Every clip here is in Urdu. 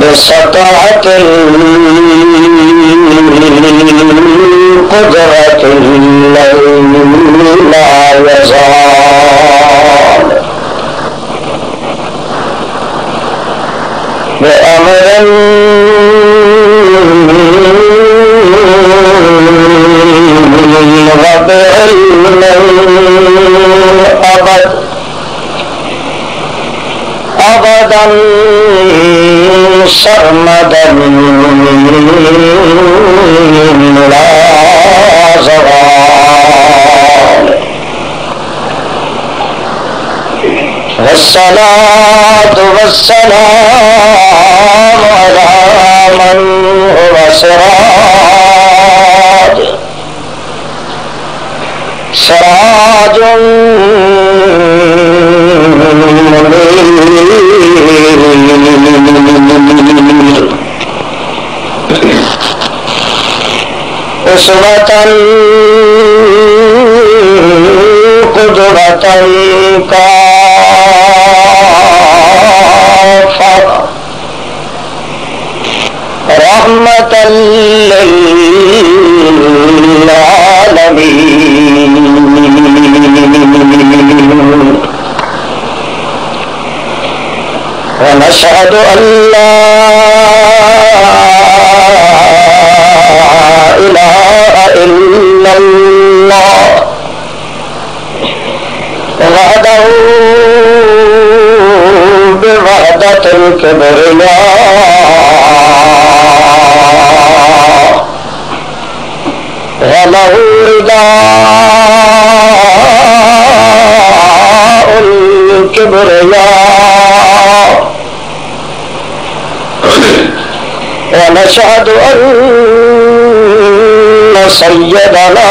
بسطعة القدرة الليل لا يزال بأمر وبعلم أبدا سرمدا لا زوال والصلاة والسلام على من هو سراج منير أسوة قدوة كافة رحمة للعالمين ونشهد أن لا إله إلا الله وحده بوحدة الكبرياء وله رداء الكبرياء ونشهد أن سيدنا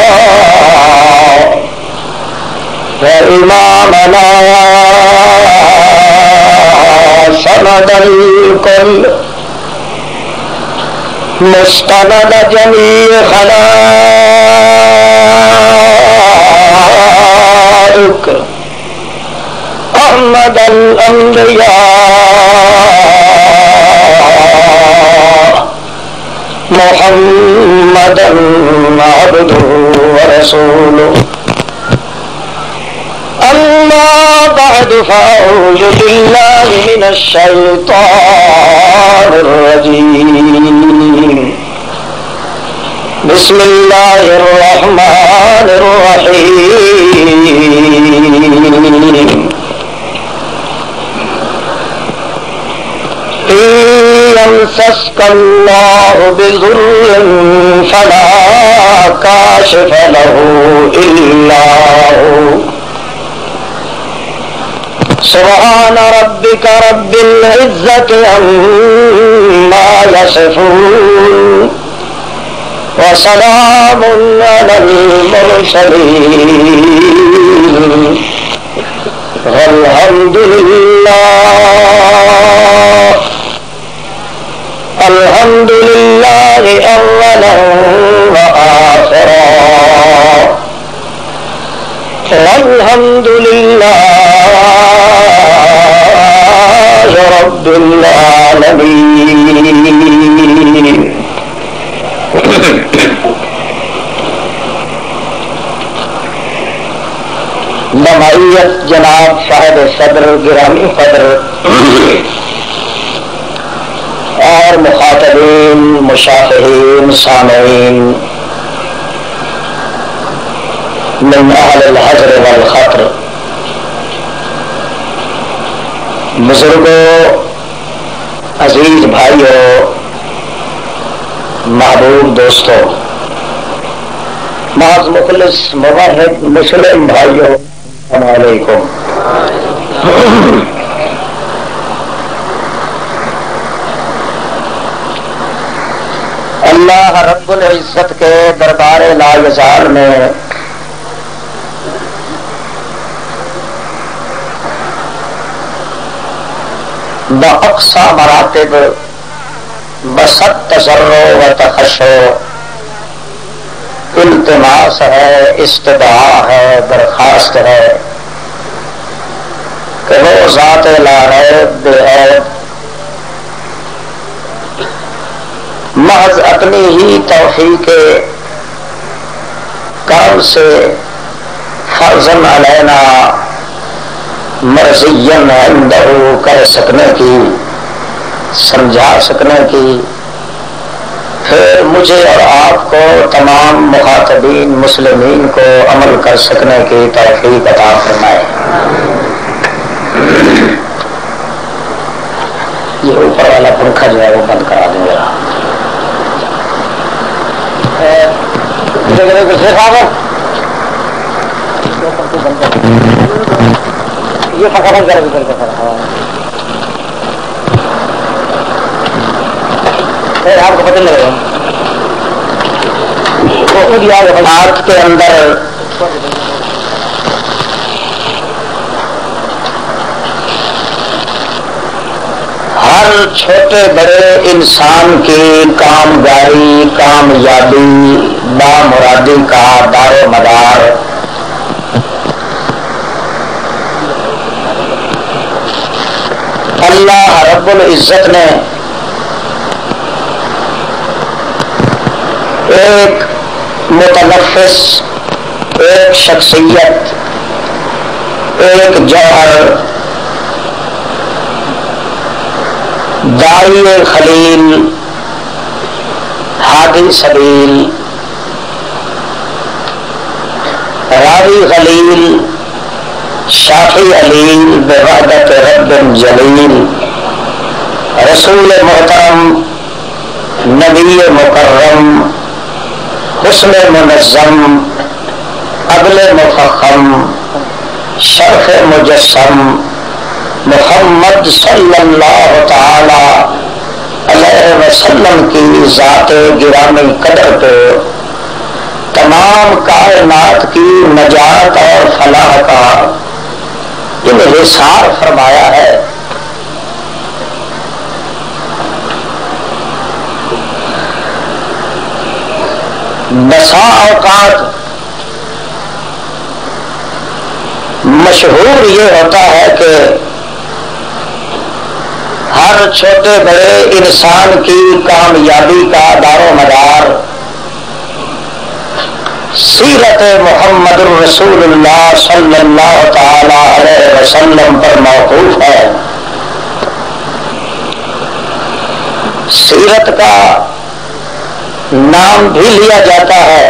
وإمامنا سند الكل مستند جميع خلائق أحمد الأنبياء محمدا عبده ورسوله أما بعد فأعوذ بالله من الشيطان الرجيم بسم الله الرحمن الرحيم إن يمسسك الله بضر فلا كاشف له إلا هو سبحان ربك رب العزة عما يصفون وسلام على المرسلين والحمد لله أولا وآخرا والحمد لله رب العالمين. بمعیت جناب صاحب صدر گرامی قدر اور مخاطبین مشافہین سامعین من اہل الحضر والخطر، بزرگوں، عزیز بھائیوں، محبوب دوستوں، محض مخلص موحد مسلم بھائیوں، السلام علیکم۔ اللہ رب العزت کے دربار لا یزال میں باقصى مراتب بسط تضرع و تخشع التماس ہے، استدعاء ہے، درخواست ہے کہ وہ ذات لا ریب بے عیب محض اپنی ہی توفیق کرم سے فرضاً علینا مرضیاً عنده کر سکنے کی، سمجھا سکنے کی، پھر مجھے اور آپ کو تمام مخاطبین مسلمین کو عمل کر سکنے کی توفیق عطا فرمائے۔ یہ اوپر والا پنکھا جو ہے وہ بند کرا دیں گے۔ یہ پنکھا بند کرے آپ کو پتہ لگے ہاتھ کے اندر ہر چھوٹے بڑے انسان کی کامگاری کامیابی بامرادی کا دار و مدار اللہ رب العزت نے ایک متنفس، ایک شخصیت، ایک جوہر، داعی خلیل، ہادی سبیل، راوی خلیل، شافی علیل بوحدت رب جلیل، رسول محترم، نبی مکرم، حسن منظم، عدل مفخم، شرف مجسم، محمد صلی اللہ تعالی علیہ وسلم کی ذات گرامی قدر پہ تمام کائنات کی نجات اور فلاح کا انحصار فرمایا ہے۔ بسا اوقات مشہور یہ ہوتا ہے کہ ہر چھوٹے بڑے انسان کی کامیابی کا دار و مدار سیرت محمد الرسول اللہ صلی اللہ تعالی علیہ وسلم پر موقوف ہے۔ سیرت کا نام بھی لیا جاتا ہے،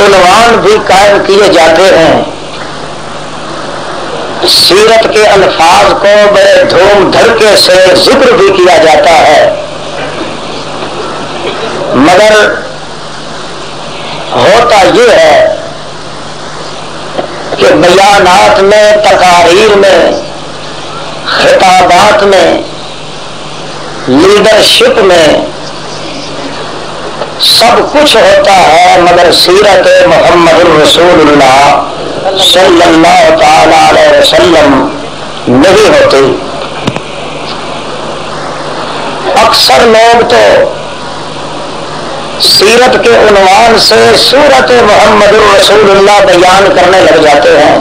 عنوان بھی قائم کیے جاتے ہیں، سیرت کے الفاظ کو بڑے دھوم دھڑکے سے ذکر بھی کیا جاتا ہے، مگر ہوتا یہ ہے کہ بیانات میں، تقاریر میں، خطابات میں، لیڈرشپ میں سب کچھ ہوتا ہے، مگر سیرت محمد الرسول اللہ صلی اللہ تعالی علیہ وسلم نہیں ہوتی۔ اکثر لوگ تو سیرت کے عنوان سے سورت محمد الرسول اللہ بیان کرنے لگ جاتے ہیں،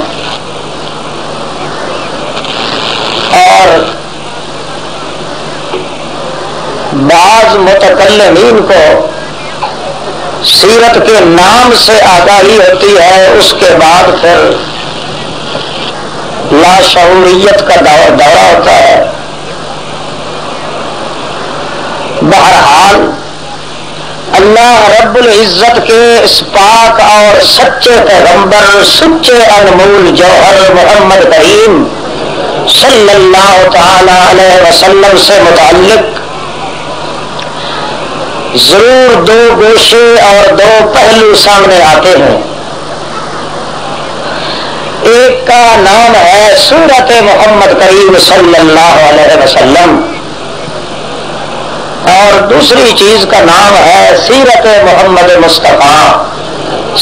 اور بعض متکلمین کو سیرت کے نام سے آگاہی ہوتی ہے، اس کے بعد پھر لاشعوریت کا دورہ ہوتا ہے۔ بہرحال اللہ رب العزت کے اس پاک اور سچے پیغمبر، سچے انمول جوہر محمد کریم صلی اللہ تعالی علیہ وسلم سے متعلق ضرور دو گوشے اور دو پہلو سامنے آتے ہیں۔ ایک کا نام ہے سورت محمد کریم صلی اللہ علیہ وسلم، اور دوسری چیز کا نام ہے سیرت محمد مصطفیٰ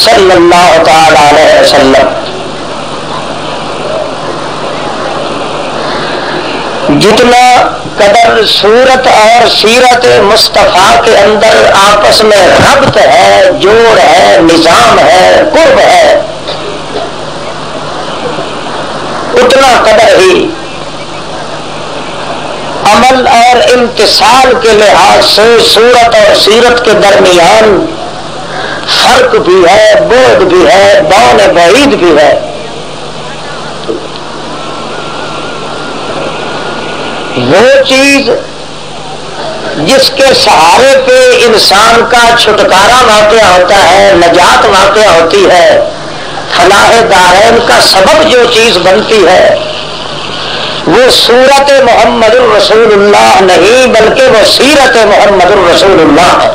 صلی اللہ تعالی علیہ وسلم۔ جتنا قدر سورت اور سیرت مصطفیٰ کے اندر آپس میں ربط ہے، جوڑ ہے، نظام ہے، قرب ہے، اتنا قدر ہی عمل اور امتثال کے لحاظ سے صورت اور سیرت کے درمیان فرق بھی ہے، بعد بھی ہے، بعد بعید بھی ہے۔ وہ چیز جس کے سہارے پہ انسان کا چھٹکارا واقع ہوتا ہے، نجات واقع ہوتی ہے، فلاح دارین کا سبب جو چیز بنتی ہے، وہ صورت محمد الرسول اللہ نہیں بلکہ وہ سیرت محمد الرسول اللہ ہے۔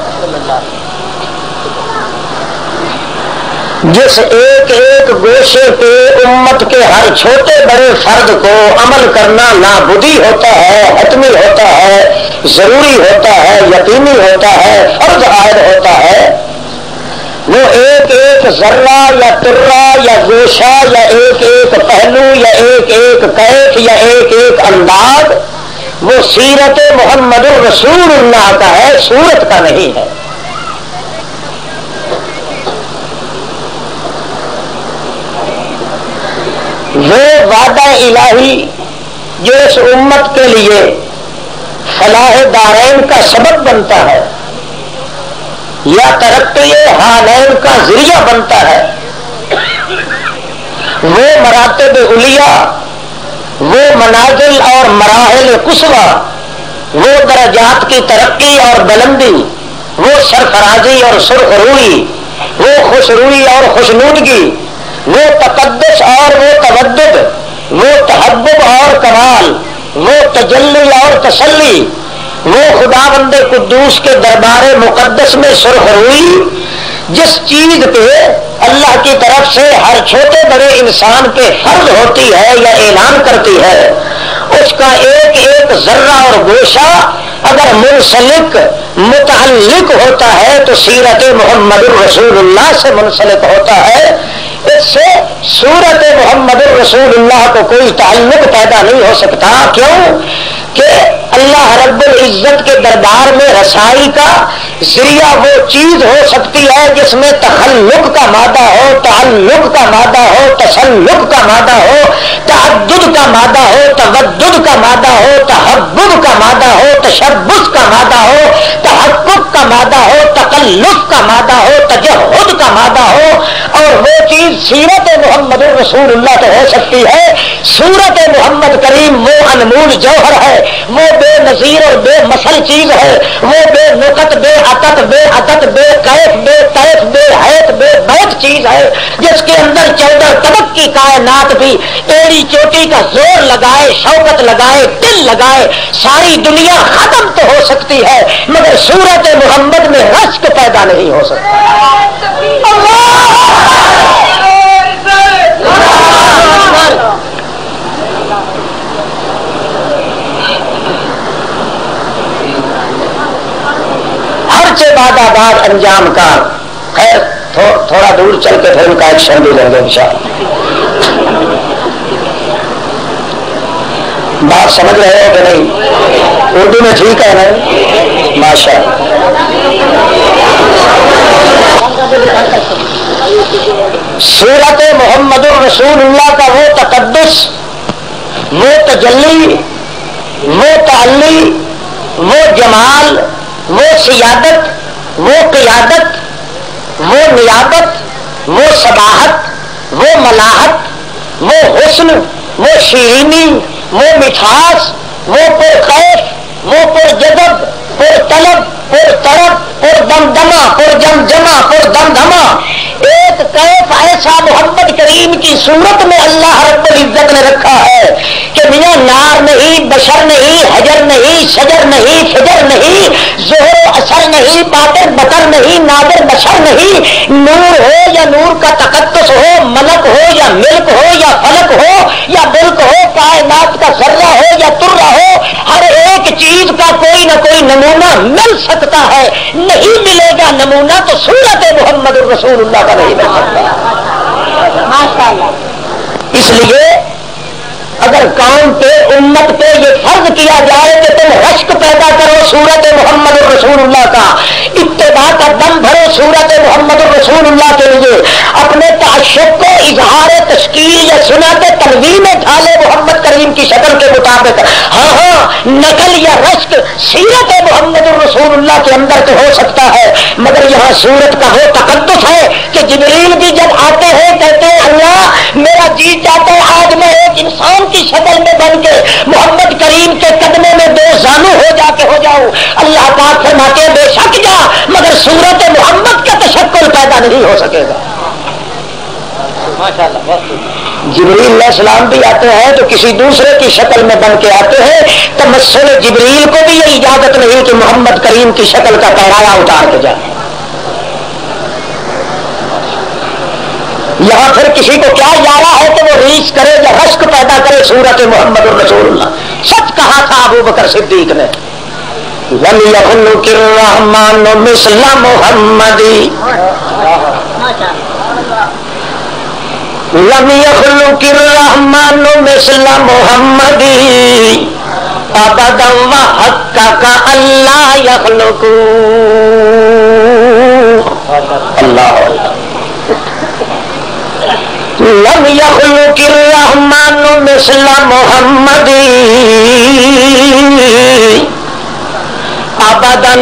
جس ایک ایک گوشے پہ امت کے ہر چھوٹے بڑے فرد کو عمل کرنا نابودی ہوتا ہے، حتمی ہوتا ہے، ضروری ہوتا ہے، یقینی ہوتا ہے، فرض عائد ہوتا ہے، وہ ایک ایک ذرہ یا ترہ یا گوشہ یا ایک ایک پہلو یا ایک ایک کیف یا ایک ایک انداز وہ سیرت محمد الرسول اللہ کا ہے، صورت کا نہیں ہے۔ وہ وعدہ الہی جو اس امت کے لیے فلاح دارین کا سبب بنتا ہے یا ترقی حالین کا ذریعہ بنتا ہے، وہ مراتب علیہ، وہ منازل اور مراحل قصوی، وہ درجات کی ترقی اور بلندی، وہ سرفرازی اور سرخروئی، وہ خوشروئی اور خوشنودگی، وہ تقدس اور وہ تودد، وہ تحبب اور کمال، وہ تجلی اور تسلی، وہ خداوند قدوس کے دربار مقدس میں سرخروئی، جس چیز پہ اللہ کی طرف سے ہر چھوٹے بڑے انسان پہ فرض ہوتی ہے یا اعلان کرتی ہے، اس کا ایک ایک ذرہ اور گوشہ اگر منسلک متعلق ہوتا ہے تو سیرت محمد الرسول اللہ سے منسلک ہوتا ہے۔ اس سے سورت محمد الرسول اللہ کو کوئی تعلق پیدا نہیں ہو سکتا۔ کیوں کہ اللہ رب العزت کے دربار میں رسائی کا ذریعہ وہ چیز ہو سکتی ہے جس میں تخلق کا مادہ ہو، تعلق کا مادہ ہو، تسلق کا مادہ ہو، تعدد کا مادہ ہو، تودد کا مادہ ہو، تحبب کا مادہ ہو، تشبث کا مادہ ہو، تحقق کا مادہ ہو، تکلف کا مادہ ہو، تجہد کا مادہ ہو، اور وہ چیز سیرت محمد الرسول اللہ تو ہو سکتی ہے۔ سورت محمد کریم وہ انمول جوہر ہے، وہ بے نظیر اور بے مثل چیز ہے، وہ بے نقط، بے عطت، بے عطت، بے کیف، بے طیف، بے حیت، بے بیت چیز ہے، جس کے اندر 14 طبق کی کائنات بھی ایڑی چوٹی کا زور لگائے، شوکت لگائے، دل لگائے، ساری دنیا ختم تو ہو سکتی ہے مگر سورت محمد میں رشک پیدا نہیں ہو سکتا۔ بعد آباد انجام کا خیر تھوڑا دور چل کے پھر ان کا ایکشن بھی لیں گے انشاءاللہ۔ بات سمجھ رہے ہو کہ نہیں؟ اردو میں ٹھیک ہے نا؟ ماشاء سورت محمد الرسول اللہ کا وہ تقدس، وہ تجلی، وہ تعلی، وہ جمال، وہ سیادت، وہ قیادت، وہ نیابت، وہ صباحت، وہ ملاحت، وہ حسن، وہ شیرینی، وہ مٹھاس، وہ پرخیف، وہ پرجذب، پرطلب، پرطرب، پردمدمہ، پرجمجمہ، پردمدمہ، ایک کیف ایسا محمد کریم کی صورت میں اللہ رب العزت نے رکھا ہے کہ میاں نار نہیں، بشر نہیں، حجر نہیں، شجر نہیں، فجر نہیں، ظہر اثر نہیں، باطن بطر نہیں، نادر بشر نہیں، نور ہو یا نور کا تقدس ہو، ملک ہو یا ملک ہو یا فلک ہو یا ملک ہو، کائنات کا ذرہ ہو یا ترہ ہو، ہر ایک چیز کا کوئی نہ کوئی نمونہ مل سکتا ہے۔ نہیں ملے گا نمونہ تو سورت محمد الرسول اللہ کا نہیں مل سکتا۔ اس لیے اگر قوم پہ امت پہ یہ فرض کیا جائے کہ تم رشک پیدا کرو سورت محمد الرسول اللہ کا، اتباع کا دم بھرو سورت محمد الرسول اللہ کے لیے، اپنے تعشق کو اظہار تشکیل یا سنت تنوین ڈھالے محمد کریم کریم کی شکل کے مطابق. ہاں ہاں نقل یا رشک سیرت محمد رسول اللہ کے اندر تو ہو سکتا ہے، مگر یہاں صورت کا وہ تقدس ہے کہ جبریل بھی جب آتے ہیں کہتے ہیں اللہ میرا جی چاہتا ہے آج میں ایک انسان کی شکل میں بن کے محمد کریم کے قدموں میں بے زانو ہو جاؤں. اللہ پاک فرماتے ہیں بے شک جا، مگر صورت محمد کا تشکل پیدا نہیں ہو سکے گا. جبریل علیہ السلام بھی آتے ہیں تو کسی دوسرے کی شکل میں بن کے آتے ہیں. تمثل جبریل کو بھی یہ اجازت نہیں کہ محمد کریم کی شکل کا پہراوا اتار کے جائے. یہاں پھر کسی کو کیا جارا ہے کہ وہ ریچ کرے یا رشک پیدا کرے صورت محمد رسول اللہ. سچ کہا تھا ابو بکر صدیق نے لم یخلق الرحمن مثل محمد لم یخلق الرحمن مثل محمد ابدا وحقق اللہ یخلق. اللہ لم یخلق الرحمن مثل محمد ابدا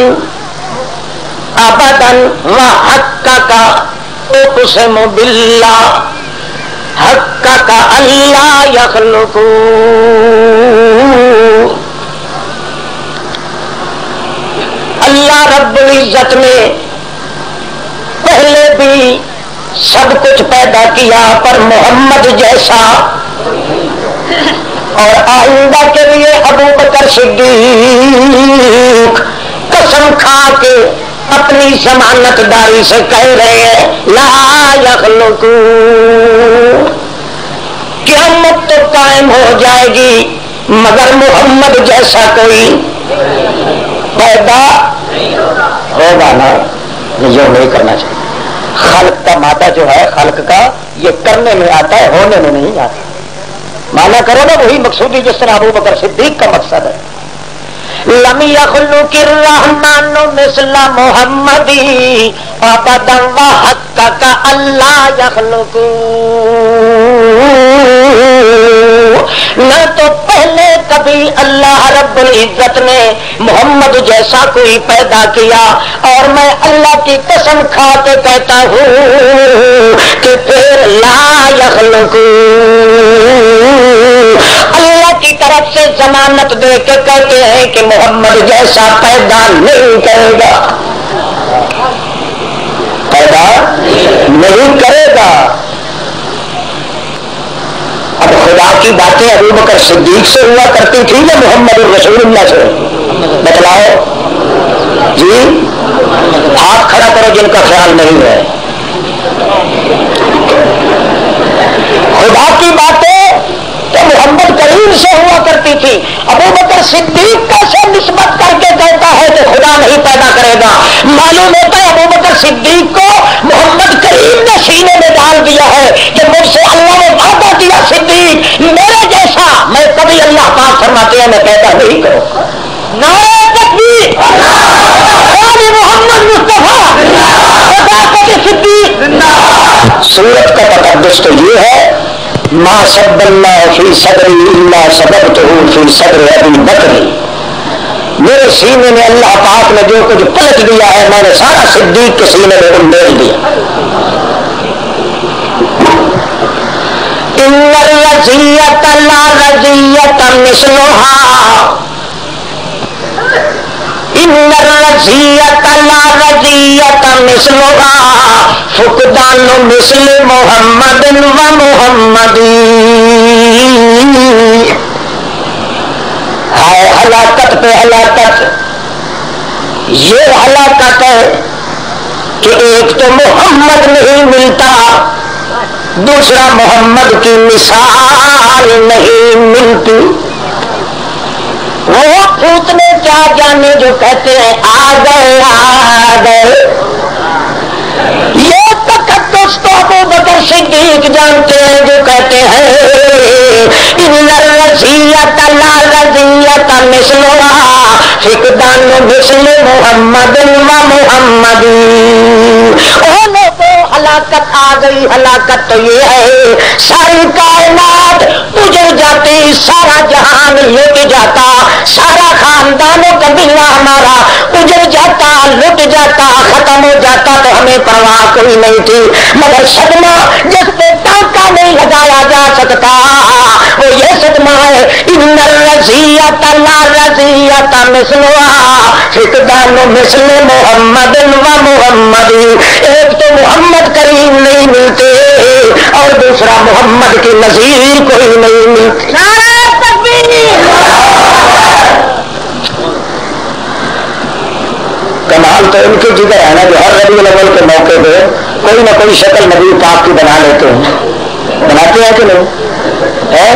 ابدا وحقق اقسم باللہ حقق اللہ یخلق. اللہ رب العزت نے پہلے بھی سب کچھ پیدا کیا پر محمد جیسا، اور آئندہ کے لیے ابو بکر صدیق قسم کھا کے اپنی ضمانت داری سے کہہ رہے ہیں لا یخلق. قیامت تو قائم ہو جائے گی مگر محمد جیسا کوئی پیدا ہوگا نا. یہ نہیں کرنا چاہیے. خلق کا مادہ جو ہے خلق کا یہ کرنے میں آتا ہے، ہونے میں نہیں آتا. مانا کرو نا وہی مقصودی جس طرح ابو بکر صدیق کا مقصد ہے. لم یخلق الرحمن مثل محمد ابدا وحقق اللہ یخلق. نہ تو پہلے کبھی اللہ رب العزت نے محمد جیسا کوئی پیدا کیا، اور میں اللہ کی قسم کھا کے کہتا ہوں کہ پھر لا یخلق. اللہ کی طرف سے ضمانت دے کے کہتے ہیں کہ محمد جیسا پیدا نہیں کرے گا، پیدا نہیں کرے گا. اب خدا کی باتیں ابو بکر صدیق سے ہوا کرتی تھی یا محمد الرسول اللہ سے؟ بتلاؤ جی. ہاتھ کھڑا کرو جن کا خیال نہیں ہے. خدا کی باتیں تو محمد کریم سے ہوا کرتی تھی. ابو بکر صدیق کا سے نسبت کر کے کہتا ہے کہ خدا نہیں پیدا کرے گا. معلوم ہوتا ہے ابو بکر صدیق کو محمد کریم نے سینے میں ڈال دیا ہے کہ مجھ سے اللہ نے وعدہ دیا صدیق میرے جیسا میں کبھی اللہ پاک فرماتے ہیں میں پیدا نہیں کروں. نعرہ تکبیر محمد مصطفیٰ خدا کے صدیق. سورت کا تقدس تو یہ ہے ما سب اللہ فی صدری الا سببتہ فی صدر ابی بکر. میرے سینے میں اللہ پاک نے جو کچھ پلٹ دیا ہے میں نے سارا صدیق کے سینے میں انڈیل دیا. ان الرزیۃ لا رزیۃ مثلھا ان الرزیۃ لا رزیۃ مثلھا فقدان مثل محمد و محمدی. ہے ہلاکت پہ ہلاکت. یہ ہلاکت ہے کہ ایک تو محمد نہیں ملتا، دوسرا محمد کی مثال نہیں ملتی. وہ پوتنے کیا جانے جو کہتے ہیں آ گئے. یہ تقدس تو ابو بکر صدیق جانتے ہیں جو کہتے ہیں ان الرزیۃ لا رزیۃ مثلھا فقدان مثل محمد و محمدی. ہلاکت آ گئی. ہلاکت تو یہ ہے ساری کائنات اجڑ جاتی, سارا جہان لٹ جاتا, سارا خاندان و قبیلہ ہمارا اجڑ جاتا, لٹ جاتا, ختم ہو جاتا, تو ہمیں پرواہ کوئی نہیں تھی. مگر صدمہ جس پہ ٹانکا نہیں لگایا جا سکتا وہ یہ صدمہ ہے. ان الرزیۃ لا رزیۃ مثلها فقدان مثل محمد و محمدی. ایک تو محمد کریم نہیں ملتے اور دوسرا محمد کی نظیر کوئی نہیں ملتی. نعرہ تکبیر. کمال تو ان کی جگہ ہے نا جو ہر ربیع الاول کے موقع پہ کوئی نہ کوئی شکل نبی پاک کی بنا لیتے ہیں. بناتے ہیں کہ نہیں ہے؟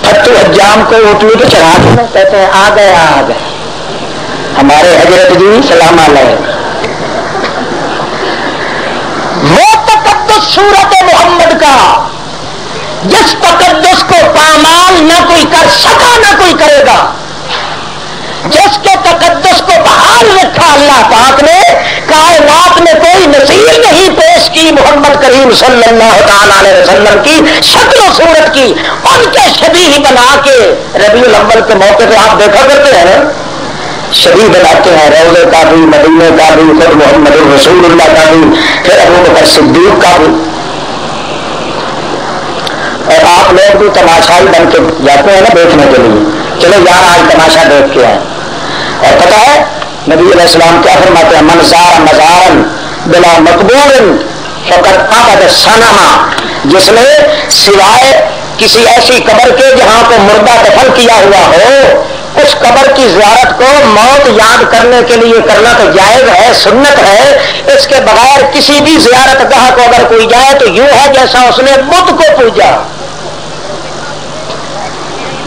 فتو حجام کو اٹھنے کے چڑھا کے کہتے ہیں آ گئے آ گئے ہمارے حضرت جی سلام علیہ. وہ تقدس صورت محمد کا جس تقدس کو پامال نہ کوئی کر سکا نہ کوئی کرے گا, جس کے تقدس کو بحال رکھا اللہ پاک نے, کائنات میں کوئی نظیر نہیں پیش کی محمد کریم صلی اللہ تعالی علیہ وسلم کی شکل و صورت کی. ان کے شبیہ بنا کے ربیع الاول کے موقع پہ آپ دیکھا کرتے ہیں شبیہ بناتے ہیں, روضے کا بھی, مدینے کا بھی, خود محمد رسول اللہ کا بھی, پھر ابو بکر صدیق کا بھی. اور آپ لوگ بھی تماشائی بن کے جاتے ہیں نا دیکھنے کے لیے, چلو یار آج تماشا دیکھ کے آئے. اور پتہ ہے نبی علیہ السلام کیا فرماتے ہیں؟ من زار مزارن بلا مقبول فقط عبد صنما. جس نے سوائے کسی ایسی قبر کے جہاں کو مردہ دفن کیا ہوا ہو, اس قبر کی زیارت کو موت یاد کرنے کے لیے کرنا تو جائز ہے, سنت ہے. اس کے بغیر کسی بھی زیارت گاہ کو اگر کوئی جائے تو یوں ہے جیسا اس نے بت کو پوجا.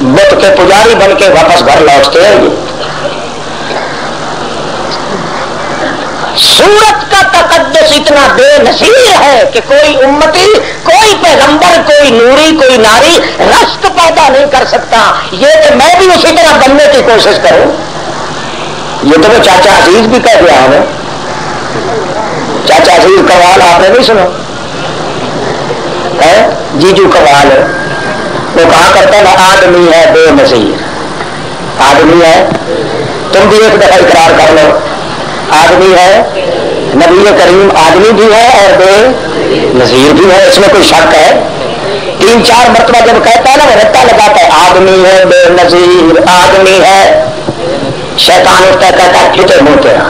بت کے پجاری بن کے واپس گھر لوٹتے ہیں. سورت کا تقدس اتنا بے نظیر ہے کہ کوئی امتی, کوئی پیغمبر, کوئی نوری, کوئی ناری رشک پیدا نہیں کر سکتا. یہ کہ میں بھی اسی طرح بننے کی کوشش کروں, یہ تو وہ چاچا عزیز بھی کہہ دیا ہمیں. چاچا عزیز قوال آپ نے نہیں سنا ہے؟ جیجو قوال ہے, وہ کہا کرتا ہے آدمی ہے بے نظیر. آدمی ہے, تم بھی ایک دفعہ اقرار کر لو, آدمی ہے. نبی کریم آدمی بھی ہے اور بے نظیر بھی ہے, اس میں کوئی شک ہے؟ 3-4 مرتبہ جب کہتا ہے نا وہ رٹا لگاتا ہے آدمی ہے بے نظیر, آدمی ہے. شیطان اٹھتا ہے کہتا ہے پھٹے منہ تیرا,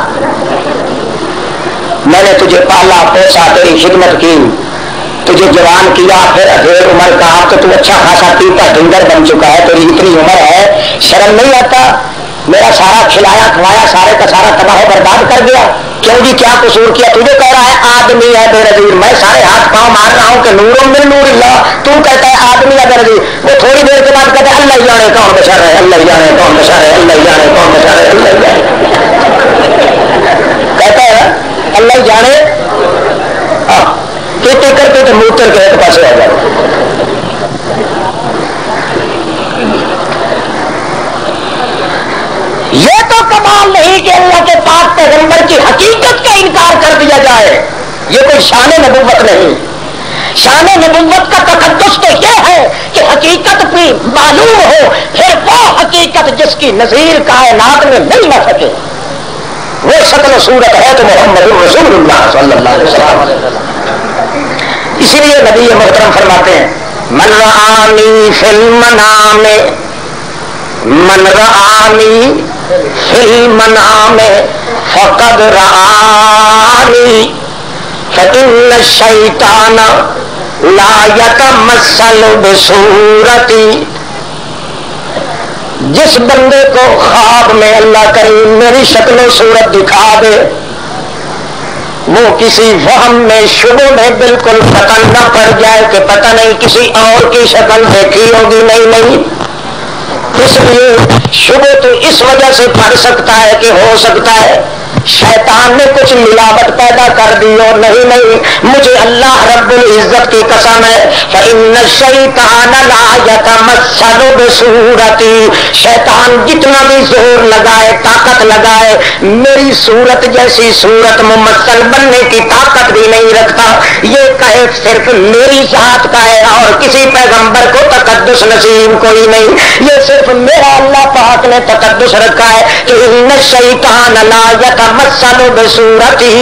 میں نے تجھے پالا پوسا, تیری خدمت کی, تجھے جوان کیا, پھر ادھیڑ عمر کا اب تو تو اچھا خاصا پیتا ڈنگر بن چکا ہے, تیری اتنی عمر ہے, شرم نہیں آتا؟ میرا سارا کھلایا کھوایا سارے کا سارا تباہ و برباد کر دیا. کیوں جی کیا قصور کیا؟ تجھے کہہ رہا ہے آدمی ہے بے نظیر, میں سارے ہاتھ پاؤں مار رہا ہوں کہ نور من نور اللہ, تو کہتا ہے آدمی ہے بے نظیر. وہ تھوڑی دیر کے بعد کہتے ہیں اللہ جانے کون بچا رہے, اللہ جانے کون بچا رہے, اللہ جانے کون بچا رہے, اللہ جانے. کہتا ہے اللہ جانے, کہتے کرتے تو موتر کے ایک پاس آ جائے. یہ تو کمال نہیں کہ اللہ کے پاک پیغمبر کی حقیقت کا انکار کر دیا جائے. یہ کوئی شان نبوت نہیں. شان نبوت کا تقدس تو یہ ہے کہ حقیقت بھی معلوم ہو, پھر وہ حقیقت جس کی نظیر کائنات میں مل نہ سکے. وہ شکل و صورت ہے تو محمد رسول اللہ صلی اللہ علیہ وسلم. اسی لیے نبی محترم فرماتے ہیں من رآنی فی المنام, من رآنی فی المنام فقد رآنی فإن الشیطان لا یتمثل بصورتی. جس بندے کو خواب میں اللہ کریم میری شکل و صورت دکھا دے, وہ کسی وہم میں شبہ میں بالکل پتہ نہ پڑ جائے کہ پتہ نہیں کسی اور کی شکل دیکھی ہوگی. نہیں, اس لیے شبہ تو اس وجہ سے پڑ سکتا ہے کہ ہو سکتا ہے شیطان نے کچھ ملاوٹ پیدا کر دی اور نہیں مجھے اللہ رب العزت کی قسم ہے فإن الشیطان لا یتمثل بصورتی، شیطان جتنا بھی زور لگائے طاقت لگائے میری صورت جیسی صورت ممثل بننے کی طاقت بھی نہیں رکھتا. یہ کہے صرف میری ذات کا ہے اور کسی پیغمبر کو تقدس نصیب کوئی نہیں، یہ صرف میرا اللہ پاک نے تقدس رکھا ہے کہ ان الشیطان لا یتمثل بصورتی.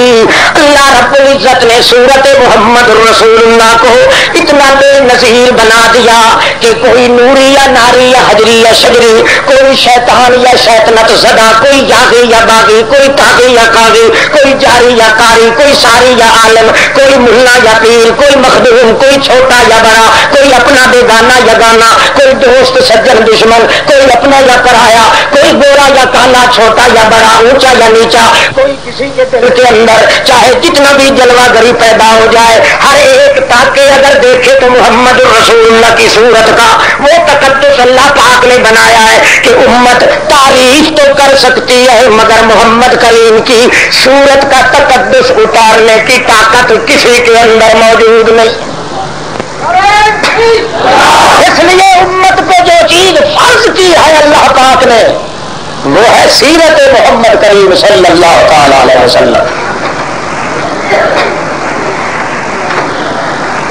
اللہ رب العزت نے صورت محمد رسول اللہ کو اتنا بے نظیر بنا دیا کہ کوئی نوری یا ناری یا حجری یا شجری، کوئی شیطان یا شیطنت زدہ، کوئی یاغی یا باغی، کوئی تاغی یا کاغی، کوئی جاری یا کاری، کوئی ساری یا عالم، کوئی ملا یا پیر، کوئی مخدوم، کوئی چھوٹا یا بڑا، کوئی اپنا بیگانہ یا گانا، کوئی دوست سجن دشمن، کوئی اپنا یا پرایا، کوئی گورا یا کالا، چھوٹا یا بڑا، اونچا یا نیچا، کوئی کسی کے دل کے اندر چاہے جتنا بھی جلوہ گری پیدا ہو جائے ہر ایک تاکہ اگر دیکھے تو محمد رسول اللہ کی صورت کا وہ تقدس اللہ پاک نے بنایا ہے کہ امت تعریف تو کر سکتی ہے مگر محمد کریم کی صورت کا تقدس اتارنے کی طاقت کسی کے اندر موجود نہیں. اس لیے امت کو جو چیز فرض کی ہے اللہ پاک نے وہ ہے سیرت محمد کریم صلی اللہ تعالی علیہ وسلم.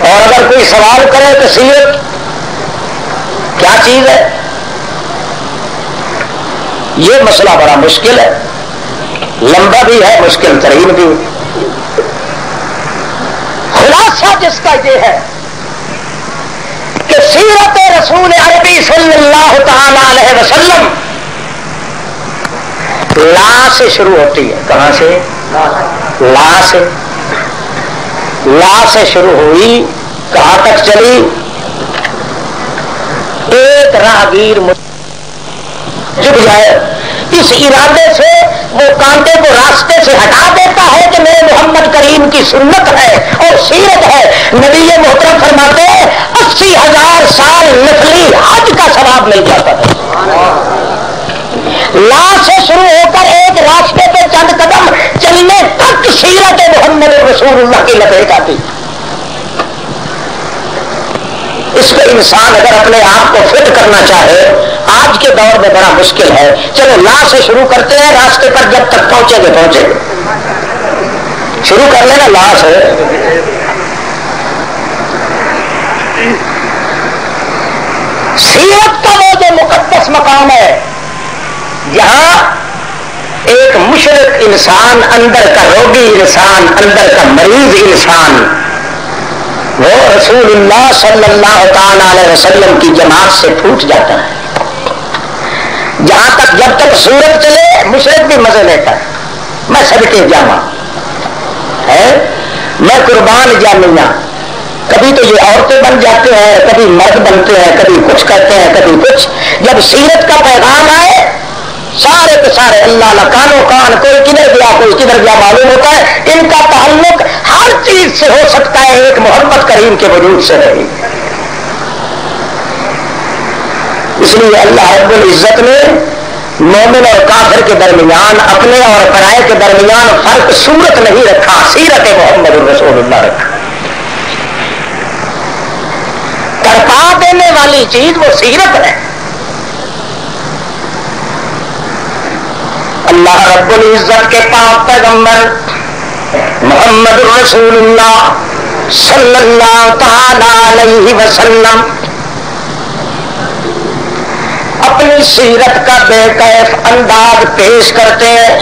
اور اگر کوئی سوال کرے تو سیرت کیا چیز ہے، یہ مسئلہ بڑا مشکل ہے، لمبا بھی ہے مشکل ترین بھی. خلاصہ جس کا یہ ہے کہ سیرت رسول عربی صلی اللہ تعالی علیہ وسلم لا سے شروع ہوتی ہے. کہاں سے؟ لا سے شروع ہوئی کہاں تک چلی؟ ایک راہگیر جھک جائے اس ارادے سے وہ کانٹے کو راستے سے ہٹا دیتا ہے کہ میرے محمد کریم کی سنت ہے اور سیرت ہے. نبی محترم فرماتے ہیں 80,000 سال نفلی حج کا ثواب مل جاتا ہے. لا سے شروع ہو کر ایک راستے پہ چند قدم چلنے تک سیرت محمد رسول اللہ کی لپیٹ آتی. اس پہ انسان اگر اپنے آپ کو فٹ کرنا چاہے آج کے دور میں بڑا مشکل ہے. چلو لا سے شروع کرتے ہیں، راستے پر جب تک پہنچے گے شروع کر لینا لا سے. سیرت کا وہ جو مقدس مقام ہے جہاں ایک مشرک انسان، اندر کا روگی انسان، اندر کا مریض انسان وہ رسول اللہ صلی اللہ تعالی علیہ وسلم کی جماعت سے پھوٹ جاتا ہے. جہاں تک جب تک صورت چلے مشرک بھی مزے لیتا ہے. میں سب کے جامع ہے، میں قربان جامعہ. کبھی تو یہ عورتیں بن جاتے ہیں، کبھی مرد بنتے ہیں، کبھی کچھ کرتے ہیں، کبھی کچھ. جب سیرت کا پیغام آئے سارے کے سارے اللہ اللہ کانوں کان، کوئی کدھر گیا کوئی کدھر گیا معلوم ہوتا ہے. ان کا تعلق ہر چیز سے ہو سکتا ہے، ایک محمد کریم کے وجود سے نہیں. اس لیے اللہ رب العزت نے مومن اور کافر کے درمیان، اپنے اور پرائے کے درمیان فرق صورت نہیں رکھا، سیرت محمد رسول اللہ رکھا. تڑپا دینے والی چیز وہ سیرت ہے. اللہ رب العزت کے پاک پیغمبر محمد رسول اللہ صلی اللہ تعالی علیہ وسلم اپنی سیرت کا بے کیف انداز پیش کرتے ہیں.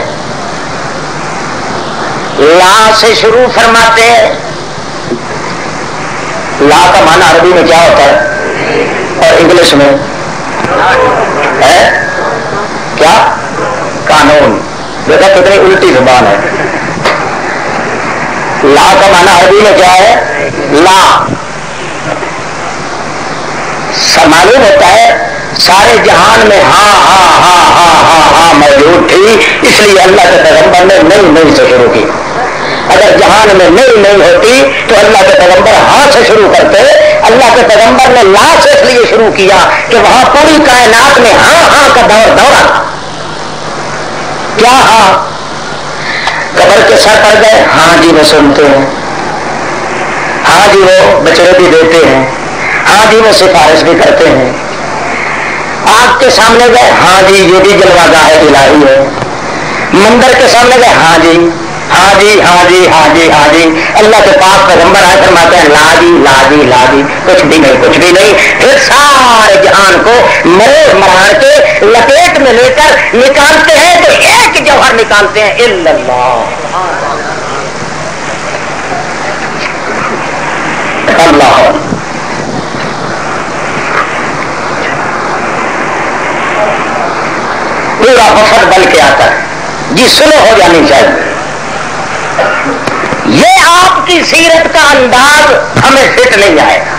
لا سے شروع فرماتے ہیں. لا کا معنی عربی میں کیا ہوتا ہے اور انگلش میں ہے کیا؟ قانون. دیکھا کتنی الٹی زبان ہے. لا کا معنی عربی میں کیا ہے؟ لا. معلوم ہوتا ہے سارے جہان میں ہاں ہاں ہاں ہاں ہاں ہاں موجود تھی، اس لیے اللہ کے پیغمبر نے نہیں سے شروع کی. اگر جہان میں نہیں ہوتی تو اللہ کے پیغمبر ہاں سے شروع کرتے اللہ کے پیغمبر نے لا سے اس لیے شروع کیا کہ وہاں پوری کائنات میں ہاں ہاں کا دورہ تھا. کیا ہاں؟ قبر کے سر پڑ گئے، ہاں جی وہ سنتے ہیں، ہاں جی وہ بچڑے بھی دیتے ہیں، ہاں جی وہ سفارش بھی کرتے ہیں. آگ کے سامنے گئے، ہاں جی یہ بھی جلوہ گاہ الہی ہے. مندر کے سامنے گئے، ہاں جی ہاں جی ہاں جی ہاں جی ہاں جی. اللہ کے پاک پیغمبر آئے فرماتے ہیں لا جی لا جی لا جی، کچھ بھی نہیں کچھ بھی نہیں. پھر سارے جہان کو مرے مران کے لپیٹ میں لے کر نکالتے ہیں تو ایک جوہر نکالتے ہیں الا اللہ. اللہ پورا وفد بل کے آتا ہے. جی سلو ہو جانی چاہیے. یہ آپ کی سیرت کا انداز ہمیں فٹ نہیں آئے گا.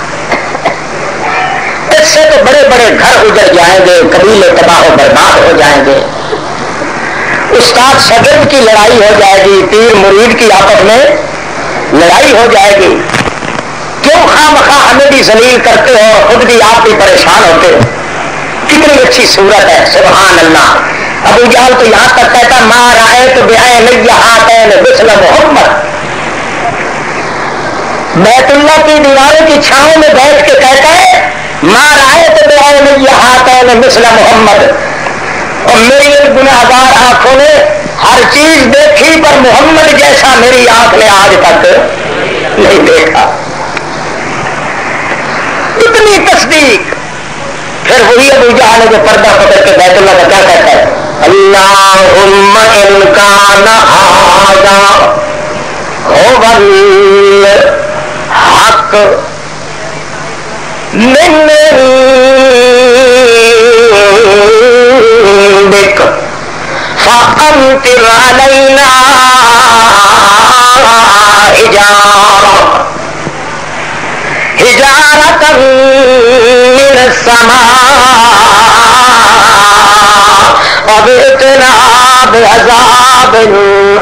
اس سے تو بڑے بڑے گھر اجڑ جائیں گے، قبیلے تباہ و برباد ہو جائیں گے، استاد شاگرد کی لڑائی ہو جائے گی، پیر مرید کی آپس میں لڑائی ہو جائے گی. کیوں خواہ مخواہ ہمیں بھی ذلیل کرتے ہو، خود بھی آپ بھی پریشان ہوتے ہو. کتنی اچھی صورت ہے، سبحان اللہ. ابو جہل تو یہاں تک کہتا ما رأیت بعینی ہاتین مثل محمد. بیت اللہ کی دیواروں کی چھاؤں میں بیٹھ کے کہتا ہے ما رأیت بعینی ہاتین مثل محمد. اور میری ان گناہگار آنکھوں نے ہر چیز دیکھی پر محمد جیسا میری آنکھ نے آج تک نہیں دیکھا. اتنی تصدیق. پھر وہی ابو جہل نے جو پردہ پکڑ کے بیت اللہ کا کیا کہتا ہے اللہم ان کان ھذا ھو الحق من عندک فامطر علینا حجارۃ من السماء وبئتنا بعذاب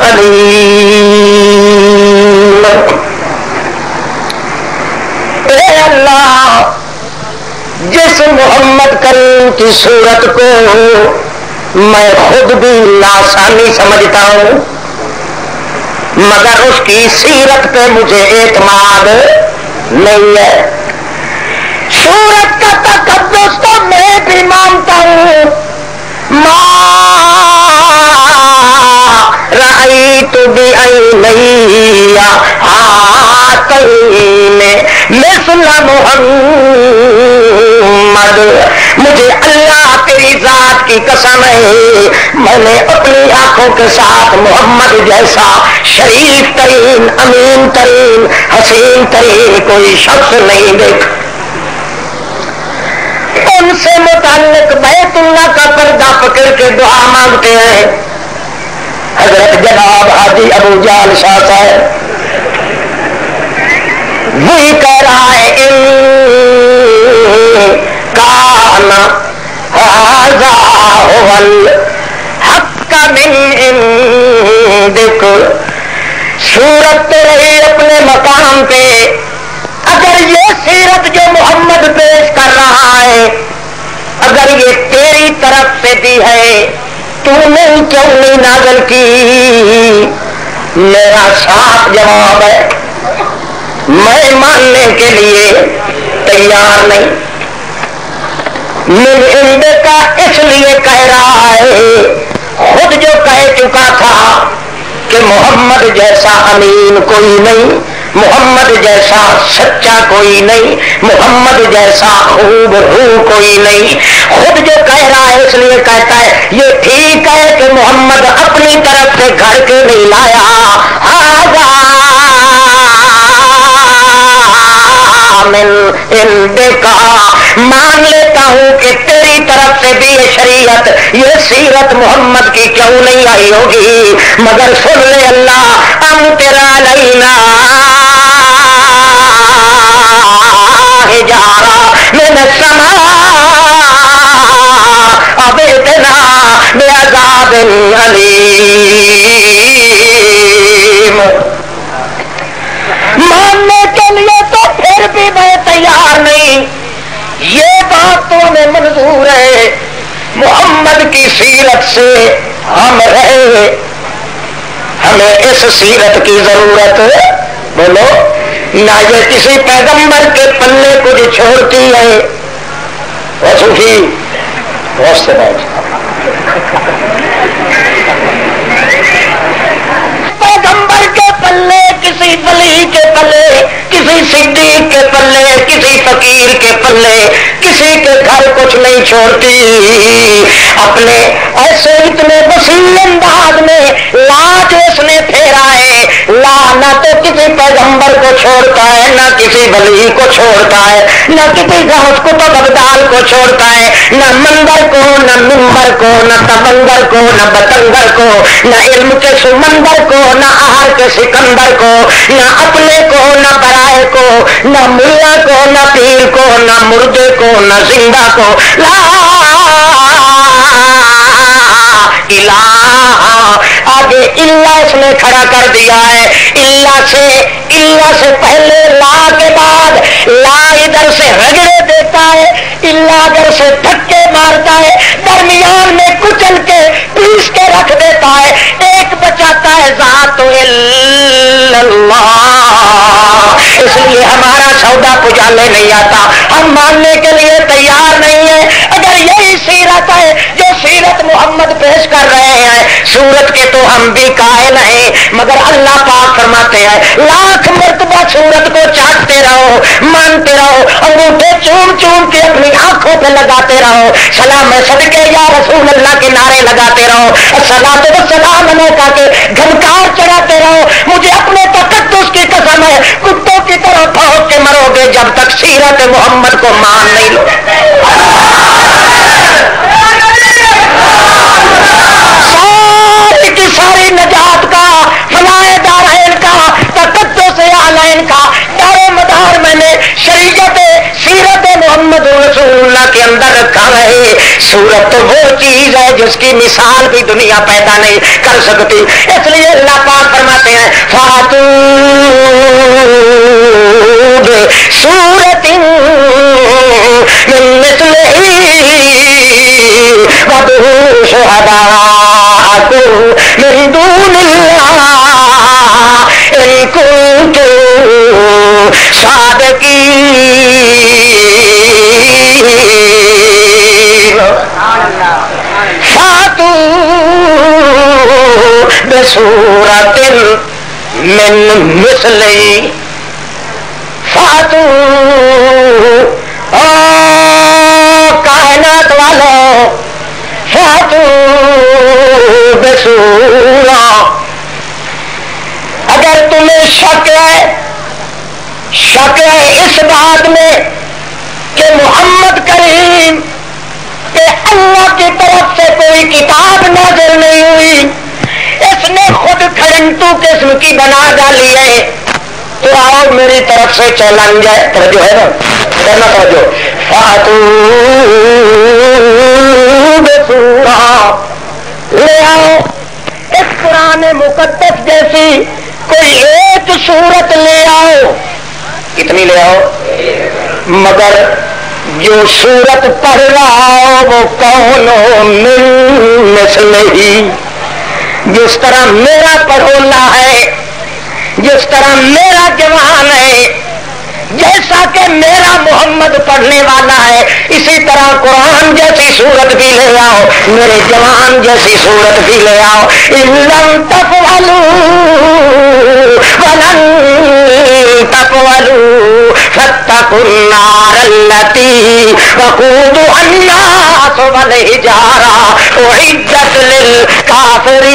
علیم. اے اللہ، جس محمد کریم کی صورت کو میں خود بھی لاسانی سمجھتا ہوں مگر اس کی سیرت پہ مجھے اعتماد نہیں ہے. صورت کا تقدس تو میں بھی مانتا ہوں. رأیت بعینی ہاتین مثل محمد. مجھے اللہ تیری ذات کی قسم ہے میں نے اپنی آنکھوں کے ساتھ محمد جیسا شریف ترین، امین ترین، حسین ترین کوئی شخص نہیں دیکھا. ان سے متعلق بیت اللہ کا پردہ پکڑ کے دعا مانگتے ہیں. حضرت جناب حاجی ابو جہل شاہ صاحب وہی کہہ رہا ہے کان ھذا ھو الحق من عندک. صورت تو رہی اپنے مقام پہ، اگر یہ سیرت جو محمد پیش کر رہا ہے اگر یہ تیری طرف سے بھی ہے تو نے کیوں نہیں نازل کی؟ میرا صاف جواب ہے میں ماننے کے لیے تیار نہیں. من عندک کا اس لیے کہہ رہا ہے خود جو کہہ چکا تھا کہ محمد جیسا امین کوئی نہیں، محمد جیسا سچا کوئی نہیں، محمد جیسا خوب روح کوئی نہیں. خود جو کہہ رہا ہے اس لیے کہتا ہے یہ ٹھیک ہے کہ محمد اپنی طرف سے گھر کے نہیں لایا. من عندک مان لیتا ہوں کہ تیری طرف سے بھی یہ شریعت، یہ سیرت محمد کی کیوں نہیں آئی ہوگی، مگر سن لے اللہ امطر علینا حجارہ من السماء وبئتنا بعذاب علیم. ماننے کے لیے تو پھر بھی میں تیار تو ہمیں منظور ہے، محمد کی سیرت سے ہم رہے، ہمیں اس سیرت کی ضرورت بولو نہ یہ کسی پیغمبر کے پلے کچھ چھوڑتی ہے۔ وہ صوفی ہوش سے بیٹھ، پیغمبر کے پلے، کسی ولی کے پلے، کسی صدیق کے پلے، کسی فقیر کے پلے، کسی کے گھر کچھ نہیں چھوڑتی۔ اپنے ایسے اتنے وسیع انداز میں لاج اس نے پھیرا ہے، لا نہ تو کسی پیغمبر کو چھوڑتا ہے، نہ کسی ولی کو چھوڑتا ہے، نہ کسی غوث قطب ابدال کو چھوڑتا ہے، نہ منبر کو، نہ منبر کو، نہ تبنگر کو، نہ بتنگر کو، نہ علم کے سمندر کو، نہ آہار کے سکندر کو، نہ اپنے کو، نہ برائے کو، نہ ملا کو، نہ پیر کو، نہ مردے کو، نہ زندہ کو، لا الہ، آگے اللہ اس نے کھڑا کر دیا ہے۔ اللہ سے پہلے لا کے بعد لا ادھر سے رگڑے دیتا ہے، اللہ ادھر سے دھکے مارتا ہے، درمیان میں کچل کے پیس کے رکھ دیتا ہے، ایک بچاتا ہے ذات اللہ۔ اس لیے ہمارا سودا پجالے نہیں آتا، ہم ماننے کے لیے تیار نہیں ہیں۔ اگر یہی سیرت ہے جو سیرت محمد پیش کر رہے ہیں، سورت کے تو ہم بھی قائل ہیں، مگر اللہ پاک فرماتے ہیں لاکھ مرتبہ سورت کو چاٹتے رہو، مانتے رہو، انگوٹھے چوم چوم کے اپنی آنکھوں پہ لگاتے رہو، سلام صدقے یا رسول اللہ کے نعرے لگاتے رہو، الصلاۃ والسلام علیکہ کے گھنکار چڑھاتے رہو۔ مجھے اپنے تقدس کی قسم ہے، کتوں کی طرح بھونک کے مرو گے جب تک سیرت محمد کو مان نہیں لو۔ ساری کی ساری نجات کا، فلاح دارین کا، تقدس اعلین کا دار مدار میں نے شریعت سیرت محمد رسول اللہ کے اندر رکھا ہے۔ سورت تو وہ چیز ہے جس کی مثال بھی دنیا پیدا نہیں کر سکتی، اس لیے اللہ پاک فرماتے ہیں فاتو سورت من مثلہ وادعوا شہداءکم من دون اللہ ان کنتم صادقین۔ فاتوا بسورۃ من مثلہ، فاتوا کائنات والوں، فاتوا بسورہ۔ اگر تمہیں شک ہے اس بات میں کہ محمد کریم کہ اللہ کی طرف سے کوئی کتاب نازل نہیں ہوئی، اس نے خود کھڑنٹو قسم کی بنا ڈالی ہے، تو آؤ میری طرف سے چیلنج ہے، توجہ ہے نا، کرنا توجہ، فاتو بسورہ، لے آؤ اس قرآن مقدس جیسی کوئی ایک سورت لے آؤ، کتنی لے آؤ، مگر جو سورت پڑھ رہا ہو وہ کون ہو، من مثلہ، جس طرح میرا پڑھولا ہے، جس طرح میرا جوان ہے، جیسا کہ میرا محمد پڑھنے والا ہے، اسی طرح قرآن جیسی صورت بھی لے آؤ، میرے جوان جیسی صورت بھی لے آؤ۔ ان لم تفعلوا ولن تفعلوا فاتقوا النار التي وقودها الناس والحجارة أعدت للكافرين۔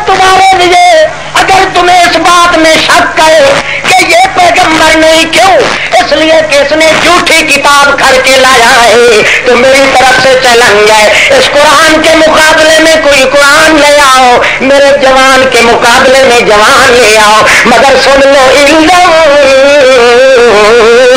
تمہارے لیے اگر تمہیں اس بات میں شک ہے کہ یہ پیغمبر نہیں، کیوں؟ اس لیے کہ اس نے جھوٹی کتاب کھڑ کے لایا ہے، تو میری طرف سے چیلنج ہے، اس قرآن کے مقابلے میں کوئی قرآن لے آؤ، میرے جوان کے مقابلے میں جوان لے آؤ، مگر سن لو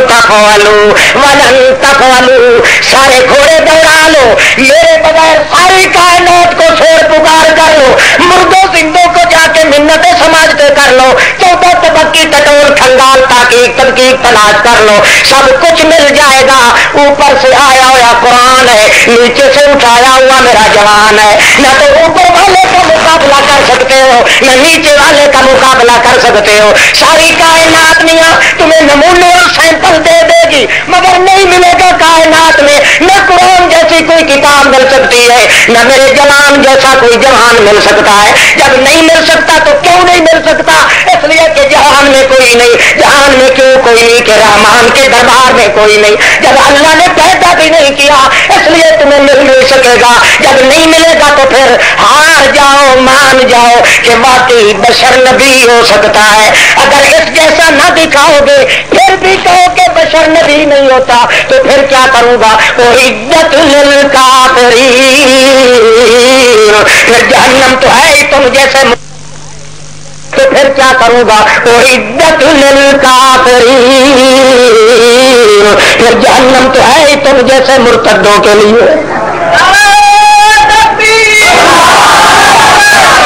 تفعلوا ولن تفعلوا، سارے گھوڑے دوڑا لو، میرے بغیر ساری کائنات کو شور پکار کر لو، مردوں زندوں کو جا کے منتیں سماج کے لو، 14 طبق کی ٹٹول کھنگال تحقیق تنقیق تلاش کر لو، سب کچھ مل جائے گا۔ اوپر سے آیا ہوا قرآن ہے، نیچے سے اٹھایا ہوا میرا جوان ہے، نہ تو اوپر والے کا مقابلہ کر سکتے ہو نہ نیچے والے کا مقابلہ کر سکتے ہو۔ ساری کائنات میاں تمہیں نمونے اور سیمپل دے دے گی، مگر نہیں ملے گا کائنات میں نہ قرآن جیسی کوئی کتاب مل سکتی ہے، نہ میرے جوان جیسا کوئی جوان مل سکتا ہے۔ جب نہیں مل سکتا تو کیوں نہیں مل سکتا؟ اس لیے کہ جہان میں کوئی نہیں۔ جہان میں کیوں کوئی نہیں؟ کہ رحمان کے دربار میں کوئی نہیں۔ جب اللہ نے پیدا بھی نہیں کیا اس لیے تمہیں مل نہیں سکے گا۔ جب نہیں ملے گا تو پھر ہار جاؤ، مان جاؤ کہ واقعی بشر نبی ہو سکتا ہے۔ اگر اس جیسا نہ دکھاؤ گے پھر بھی کہو کہ بشر نبی نہیں ہوتا تو پھر کیا کروں گا؟ عدت للکافرین، پھر جہنم تو ہے ہی تم جیسے، تو پھر کیا کروں گا؟ عدت للکافرین، پھر جہنم تو ہے ہی تم جیسے مرتدوں کے لیے۔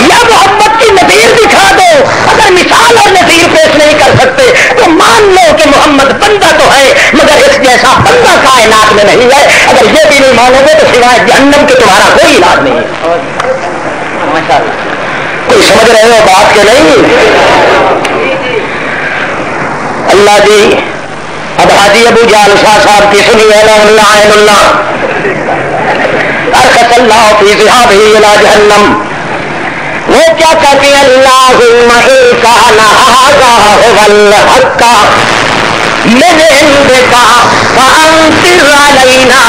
یا محمد کی نظیر دکھا دو، اگر مثال اور نظیر پیش نہیں کر سکتے تو مان لو کہ محمد بندہ تو ہے مگر اس جیسا بندہ کائنات میں نہیں ہے۔ اگر یہ بھی نہیں مانو گے تو سوائے جہنم کے تمہارا کوئی علاج نہیں ہے۔ کوئی سمجھ رہے ہو بات کے نہیں؟ اللہ جی اب حاجی ابو جال شاہ صاحب کی سنی اللہ ارخص اللہ فی ذہابہ الی جہنم، وہ کیا کہتے ہیں؟ اللہم ان کان ھذا ھو الحق من عندک فامطر علینا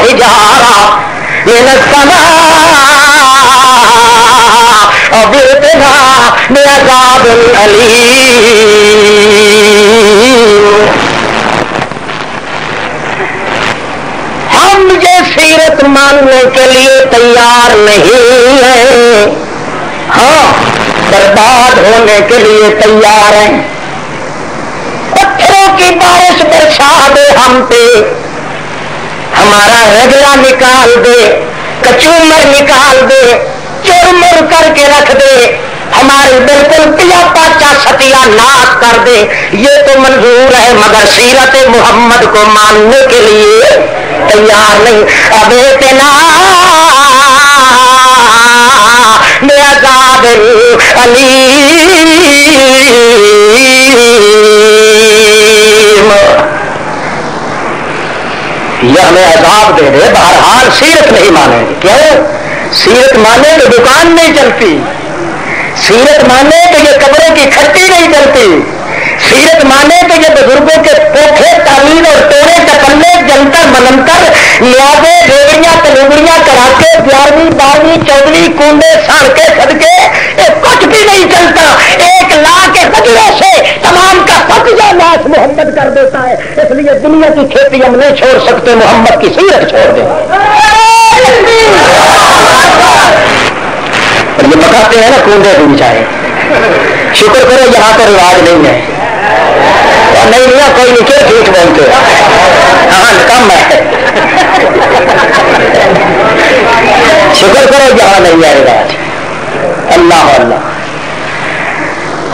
حجارہ من السماء وابعثنا بعذاب علیم۔ ہم یہ سیرت ماننے کے لیے تیار نہیں ہیں، ہاں برباد ہونے کے لیے تیار ہیں۔ پتھروں کی بارش برسا دے ہم پہ، ہمارا رگڑا نکال دے، کچومر نکال دے، چرمر کر کے رکھ دے، ہماری بالکل پیا پاچا ستیا ناش کر دے، یہ تو منظور ہے مگر سیرت محمد کو ماننے کے لیے تیار نہیں۔ اب اتنا بعذاب علیم، یہ ہمیں عذاب دے دے، بہرحال سیرت نہیں مانیں گے۔ کیوں؟ سیرت مانے تو دکان نہیں چلتی، سیرت مانے تو یہ قبروں کی کھٹی نہیں چلتی، سیرت مانے تو یہ بزرگوں کے پوکھے تعلیم اور ٹوڑے ٹپلے جنتر منتر نیازے ریوڑیاں تلوڑیاں کراتے 11ویں 12ویں 14ویں کنڈے سڑکے صدقے کچھ بھی نہیں چلتا۔ 1 لاکھ کے قدرے سے تمام کا فتح ناش محمد کر دیتا ہے۔ اس لیے دنیا کی کھیتی ہم نہیں چھوڑ سکتے، محمد کی سیرت چھوڑ دیں۔ یہ بتاتے ہیں نا کنڈے بھی بچائے، شکر کرو یہاں تو رواج نہیں ہے، نہیں ہے کوئی نہیں کیوں جھوٹ بولتے، ہاں کم ہے، شکر کرو یہاں نہیں ہے رواج۔ اللہ اللہ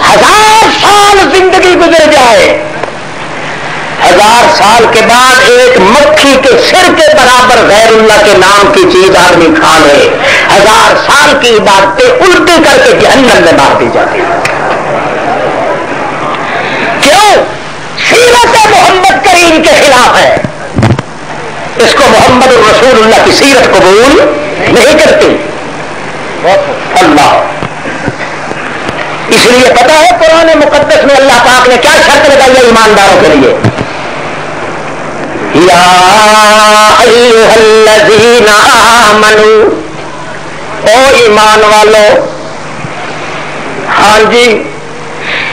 1000 سال زندگی گزر جائے، 1000 سال کے بعد ایک مکھی کے سر کے برابر غیر اللہ کے نام کی چیز آدمی کھا لے، 1000 سال کی عبادتیں الٹی کر کے جہنم میں مار دی جاتی ہے۔ کیوں؟ سیرت محمد کریم کے خلاف ہے، اس کو محمد الرسول اللہ کی سیرت قبول نہیں کرتی۔ اللہ اس لیے پتا ہے قرآن مقدس میں اللہ پاک نے کیا شرط لگائی ہے ایمانداروں کے لیے؟ یا ایھا الذین آمنوا، او ایمان والو، ہاں جی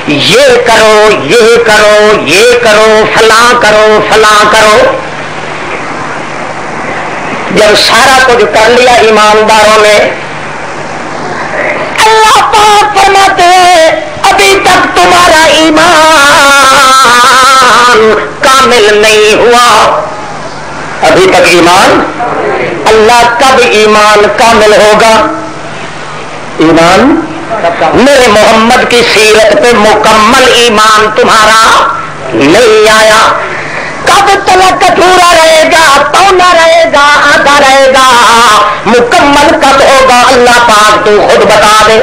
یہ کرو یہ کرو یہ کرو فلاں کرو فلاں کرو۔ جب سارا کچھ کر لیا ایمانداروں نے، اللہ پاک فرماتے ہیں ابھی تک تمہارا ایمان کامل نہیں ہوا، ابھی تک ایمان۔ اللہ کب ایمان کامل ہوگا؟ ایمان میرے محمد کی سیرت پہ مکمل ایمان تمہارا نہیں آیا. کب تلک ادھورا رہے گا, پونا رہے گا, آدھا رہے گا, مکمل کب ہوگا اللہ پاک تو خود بتا دے.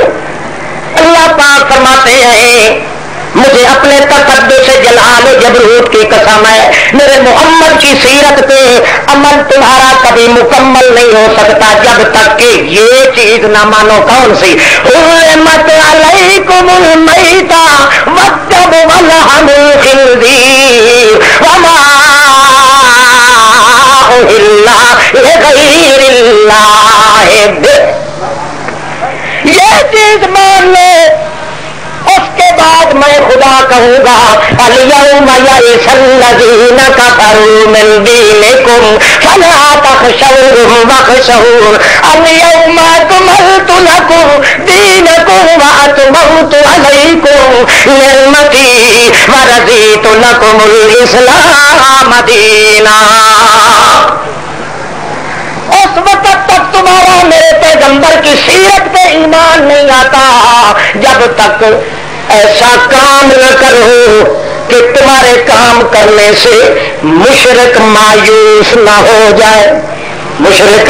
اللہ پاک فرماتے ہیں مجھے اپنے تقدس جلال جبروت کی قسم ہے, میرے محمد کی سیرت پہ عمل تمہارا کبھی مکمل نہیں ہو سکتا جب تک کہ یہ چیز نہ مانو. کون سی؟ حرمت علیکم المیتہ والدم ولحم الخنزیر وما اہل لغیر اللہ بہ. یہ چیز مان لو, اس کے بعد میں خدا کہوں گا الیوم یئس الذین کفروا من دینکم فلا تخشوهم واخشون الیوم اکملت لکم دینکم واتممت علیکم نعمتی ورضیت لکم الاسلام دینا. اس وقت تک تمہارا میرے پیغمبر کی سیرت پہ ایمان نہیں آتا جب تک ایسا کام نہ کرو کہ تمہارے کام کرنے سے مشرک مایوس نہ ہو جائے. مشرک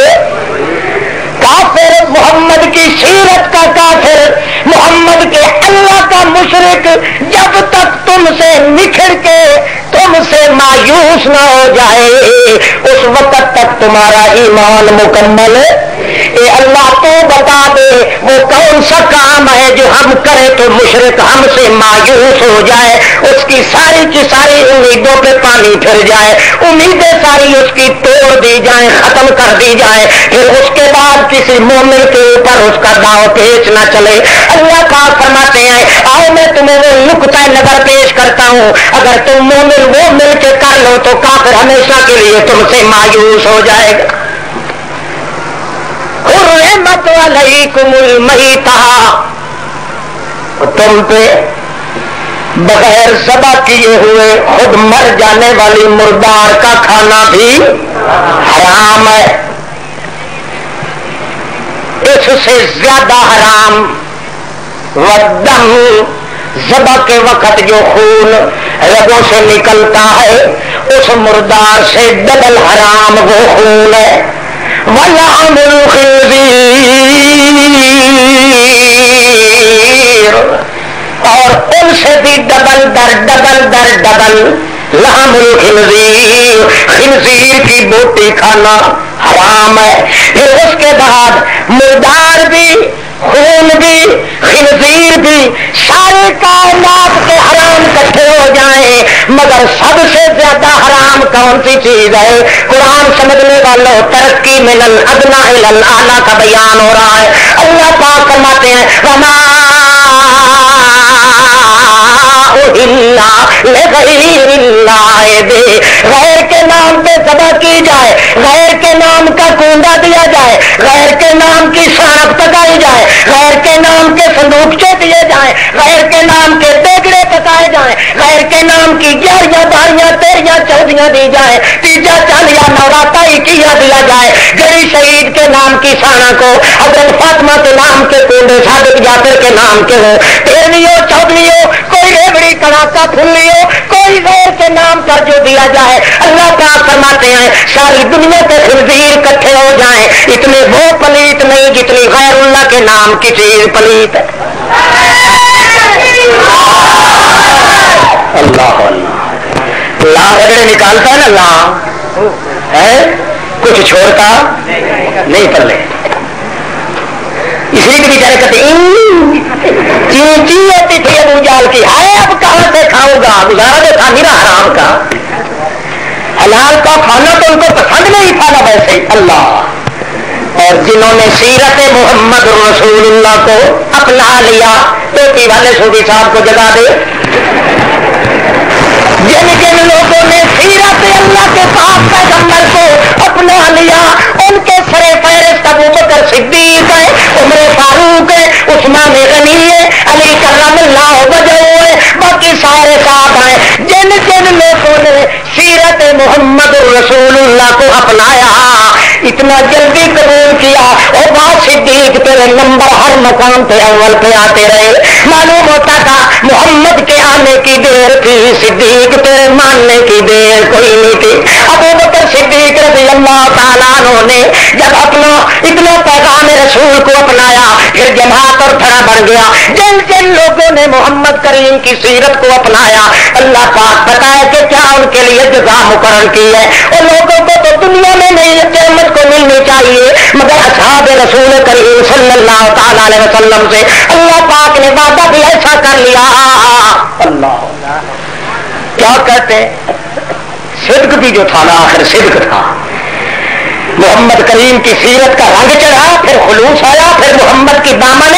کافر, محمد کی سیرت کا کافر, محمد کے اللہ کا مشرک جب تک تم سے نکھر کے تم سے مایوس نہ ہو جائے اس وقت تک تمہارا ایمان مکمل ہے. اے اللہ تو بتا دے وہ کون سا کام ہے جو ہم کریں تو مشرک ہم سے مایوس ہو جائے, اس کی ساری کی ساری امیدوں پہ پانی پھر جائے, امیدیں ساری اس کی توڑ دی جائیں, ختم کر دی جائے, پھر اس کے بعد کسی مومن کے اوپر اس کا داؤ پیچ نہ چلے. اللہ پاک فرماتے ہیں آؤ میں تمہیں وہ نقطہ نظر پیش کرتا ہوں, اگر تم مومن وہ مل کے کر لو تو کافر ہمیشہ کے لیے تم سے مایوس ہو جائے گا. حرمت علیکم المیتہ, تم پہ بغیر ذبح کیے ہوئے خود مر جانے والی مردار کا کھانا بھی حرام ہے. اس سے زیادہ حرام والدم, ذبح کے وقت جو خون رگوں سے نکلتا ہے اس مردار سے ڈبل حرام وہ خون ہے. ولحم الخنزیر, اور ان سے بھی ڈبل در ڈبل لحم الخنزیر, خنزیر کی بوٹی کھانا حرام ہے. پھر اس کے بعد مردار بھی, خون بھی, خنزیر بھی, سارے کائنات کے حرام کٹھے ہو جائیں مگر سب سے زیادہ حرام کون سی چیز ہے؟ قرآن سمجھنے والوں ترقی من الادنی الی الاعلی کا بیان ہو رہا ہے. اللہ پاک فرماتے ہیں وما اہل لغیر اللہ بہ, غیر کے نام پہ ذبح کی جائے, غیر کے نام کا کونڈا دیا جائے, غیر کے نام کی سانپ پکائی جائے, غیر کے نام کے صندوقچے دیے جائیں, غیر کے نام کے دیگڑے پکائے جائیں, غیر کے نام کی 11 12 13 14 دی جائے, تیجا چالیا نوراتا کیا دیا جائے, گری شہید کے نام کی سانا کو حضرت فاطمہ کے نام کے کونڈے صادق جعفر کے نام کے ہو, 13 14 کوئی ریبڑی کڑاکا پھلی ہو, کوئی غیر کے نام پر جو دیا جائے. اللہ پاک فرماتے ہیں ساری دنیا کے خنزیر اکٹھے ہو جائیں اتنے وہ پلیت نہیں جتنی غیر اللہ کے نام کی چیز پلیت ہے. اللہ لا رگڑے نکالتا ہے نا, لا ہے کچھ چھوڑتا نہیں پلے, اس لیے کہ بیچارے کہتے چینچی ہوتی تھی ابو جال کی, ہے اب کہاں سے کھاؤں گا, گزارا تو تھا میرا حرام کا, حلال کا کھانا تو ان کو پسند نہیں تھا نا ویسے ہی. اللہ اور جنہوں نے سیرت محمد رسول اللہ کو اپنا لیا, ٹوپی والے صوفی صاحب کو جگا دے, جن جن لوگوں نے سیرت اللہ کے پاک پیغمبر کو اپنا لیا ان کے سرے فہرست ابو بکر صدیق ہے, عمر فاروق ہے, عثمان غنی ہے, علی کرم اللہ وجہ ہے, باقی سارے صاحب ہیں. جن جن لوگوں نے سیرت محمد رسول اللہ کو اپنایا اتنا جلدی قبول کیا, اور بات صدیق تیرے نمبر ہر مقام پہ اول پہ آتے رہے. معلوم ہوتا تھا محمد کے آنے کی دیر تھی, صدیق تیرے ماننے کی دیر کوئی نہیں تھی. ابو بکر صدیق رضی اللہ تعالیٰ عنہ نے جب اپنا اتنا پیغام رسول کو اپنایا پھر جماعت اور دھڑا بڑھ گیا. جن جن لوگوں نے محمد کریم کی سیرت کو اپنایا اللہ پاک بتایا کہ کیا ان کے لیے جزا مقرر کی ہے. اور لوگوں کو تو دنیا میں نہیں قیامت کو ملنی چاہیے مگر اصحاب رسول کریم صلی اللہ تعالی علیہ وسلم سے اللہ پاک نے وعدہ بھی ایسا کر لیا. اللہ کیا کہتے ہیں صدق بھی جو تھا نا آخر صدق تھا. محمد کریم کی سیرت کا رنگ چڑھا پھر خلوص آیا پھر محمد کی دامن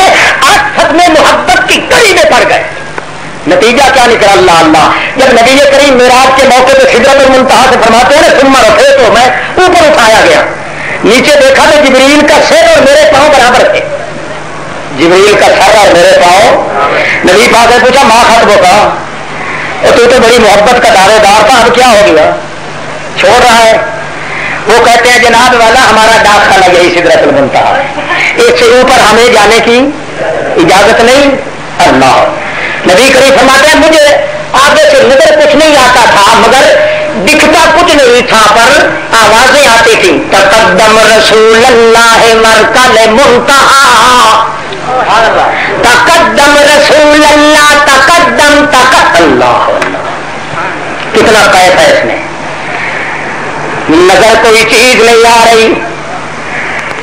آٹھ میں محبت کی کڑی میں پڑ گئے. نتیجہ کیا نکلا اللہ اللہ جب نبی کریم معراج کے موقع پہ سدرۃ المنتہا سے فرماتے ہیں ثم رفعت میں اوپر اٹھایا گیا نیچے دیکھا تو جبریل کا سر اور میرے پاؤں برابر تھے. جبریل کا سر اور میرے پاؤں. نبی پاک نے پوچھا ماں خطبہ کا اور تو بڑی محبت کا دعوے دار تھا اب کیا ہو گیا چھوڑ رہا ہے. وہ کہتے ہیں جناب والا ہمارا ڈاک خانہ یہی سدرۃ المنتہا ہے اس سے اوپر ہمیں جانے کی اجازت نہیں. اللہ نبی کریم فرماتے ہیں مجھے آگے سے نظر کچھ نہیں آتا تھا مگر دکھتا کچھ نہیں تھا پر آوازیں آتی تھی. تقدم رسول اللہ مرکل منتہا تقدم رسول اللہ تقدم اللہ. کتنا کیف ہے اس میں نظر کوئی چیز نہیں آ رہی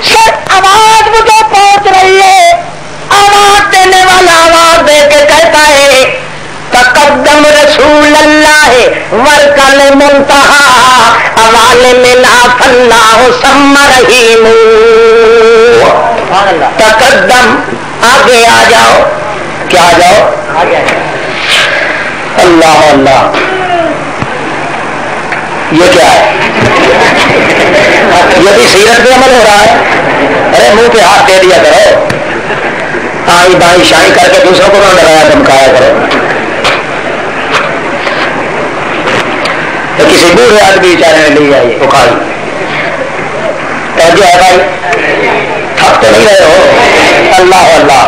صرف آواز مجھے پہنچ رہی ہے. آواز دینے والا آواز دے کے کہتا ہے تقدم رسول اللہ ورکل منتہا حوالے میں ناف اللہ سم رحیم. تقدم آگے آ جاؤ کیا آ جاؤ اللہ اللہ. یہ کیا ہے یہ بھی سیرت پہ عمل ہو رہا ہے. ارے منہ پہ ہاتھ دے دیا کرو آئی بائیں شائی کر کے دوسروں کو نہ ڈرایا دھمکایا کرو. تو کسی بوڑھے آدمی بیچارے نے لی آئی اکھاڑی توجہ ہے بھائی تھک تو نہیں رہے ہو. اللہ اللہ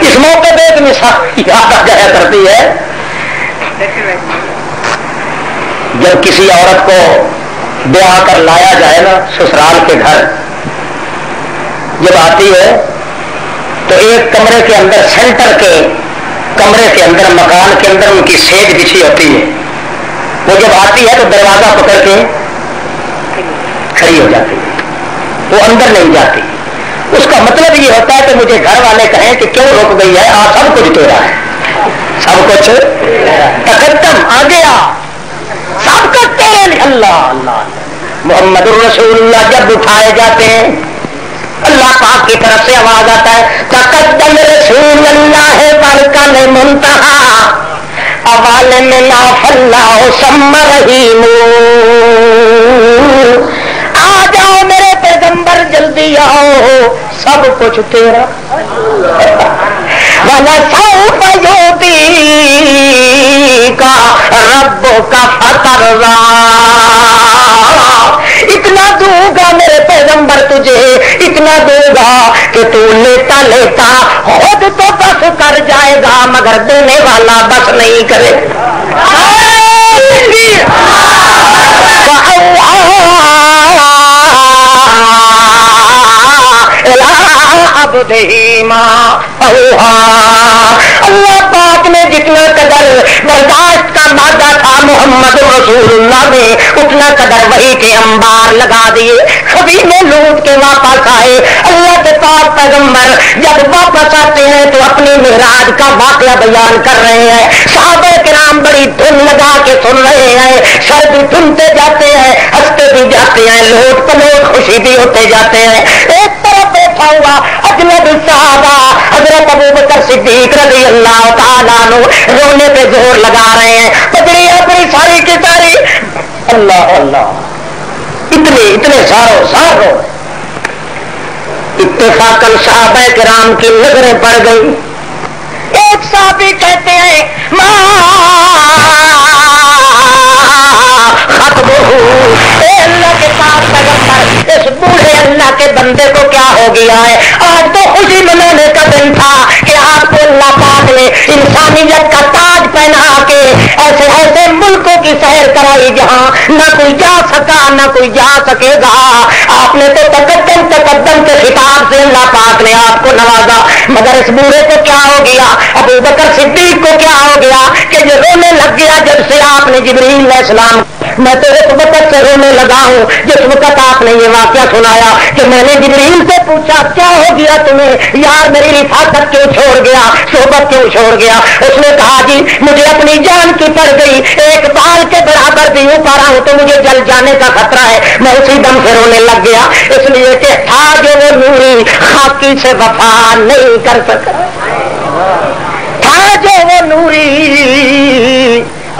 اس موقع پہ ایک مثال یاد آ جایا کرتی ہے. جب کسی عورت کو بیاہ کر لایا جائے نا سسرال کے گھر جب آتی ہے تو ایک کمرے کے اندر سینٹر کے کمرے کے اندر مکان کے اندر ان کی سیج بچھی ہوتی ہے. وہ جب آتی ہے تو دروازہ پکڑ کے کھڑی ہو جاتی ہے وہ اندر نہیں جاتی. اس کا مطلب یہ ہوتا ہے کہ مجھے گھر والے کہیں کہ کیوں رک گئی ہے آپ سب کچھ تیرا ہے سب کچھ تقدم آ گیا سب کچھ تیرے. اللہ اللہ محمد الرسول اللہ جب اٹھائے جاتے ہیں اللہ پاک کی طرف سے آواز آتا ہے تقدم رسول اللہ ورکل منتہا حوالے میں ناف اللہ سم رحیم. آ جاؤ میرے پیغمبر جلدی آؤ سب کچھ تیرا. وَلَسَوْفَ يُعْطِيكَ رَبُّكَ فَتَرْضَىٰ. اتنا دوں گا میرے پیغمبر تجھے اتنا دوں گا کہ تو لیتا لیتا خود تو بس کر جائے گا مگر دینے والا بس نہیں کرے. اللہ پاک نے جتنا قدر برداشت کا مادہ تھا محمد رسول اللہ نے اتنا قدر وہی کے انبار لگا دیے. کبھی میں لوٹ کے واپس آئے. اللہ کے پاک پیغمبر جب واپس آتے ہیں تو اپنی معراج کا واقعہ بیان کر رہے ہیں. صحابہ کرام بڑی دھن لگا کے سن رہے ہیں. سر بھی دھنتے جاتے ہیں ہنستے بھی جاتے ہیں لوٹ پلوٹ خوشی بھی ہوتے جاتے ہیں. ایک طرف بیٹھا ہوا اجنبی صحابہ حضرت ابو بکر صدیق رضی اللہ تعالیٰ عنہ رونے پہ زور لگا رہے ہیں. پگڑی اپنی ساری کی ساری اللہ اللہ اتنے ساروں ساروں اتفاقاً صحابہ کرام کی نظریں پڑ گئی. ایک صحابی کہتے ہیں اللہ کے پاس پیغمبر اس بوڑھے اللہ کے بندے کو کیا ہو گیا ہے آج تو خوشی منا انسانیت کا تاج پہنا کے ایسے ایسے ملکوں کی سیر کرائی جہاں نہ کوئی جا سکا نہ کوئی جا سکے گا. آپ نے تو تقدم کے خطاب سے اللہ پاک نے آپ کو نوازا, مگر اس بوڑھے کو کیا ہو گیا, ابو بکر صدیق کو کیا ہو گیا کہ جو رونے لگ گیا جب سے آپ نے جبریل علیہ السلام, میں تو اس وقت سے رونے لگا ہوں جس وقت آپ نے یہ واقعہ سنایا کہ میں نے جبریل سے پوچھا کیا ہو گیا تمہیں یار, میری رفاقت کیوں چھوڑ گیا, صحبت کیوں چھوڑ گیا. اس نے کہا جی مجھے اپنی جان کی پڑ گئی, ایک بال کے برابر بھی ہوں پا رہا ہوں تو مجھے جل جانے کا خطرہ ہے. میں اسی دم سے رونے لگ گیا, اس لیے کہ آج وہ نوری خاکی سے وفا نہیں کر سکا. تھا جو وہ نوری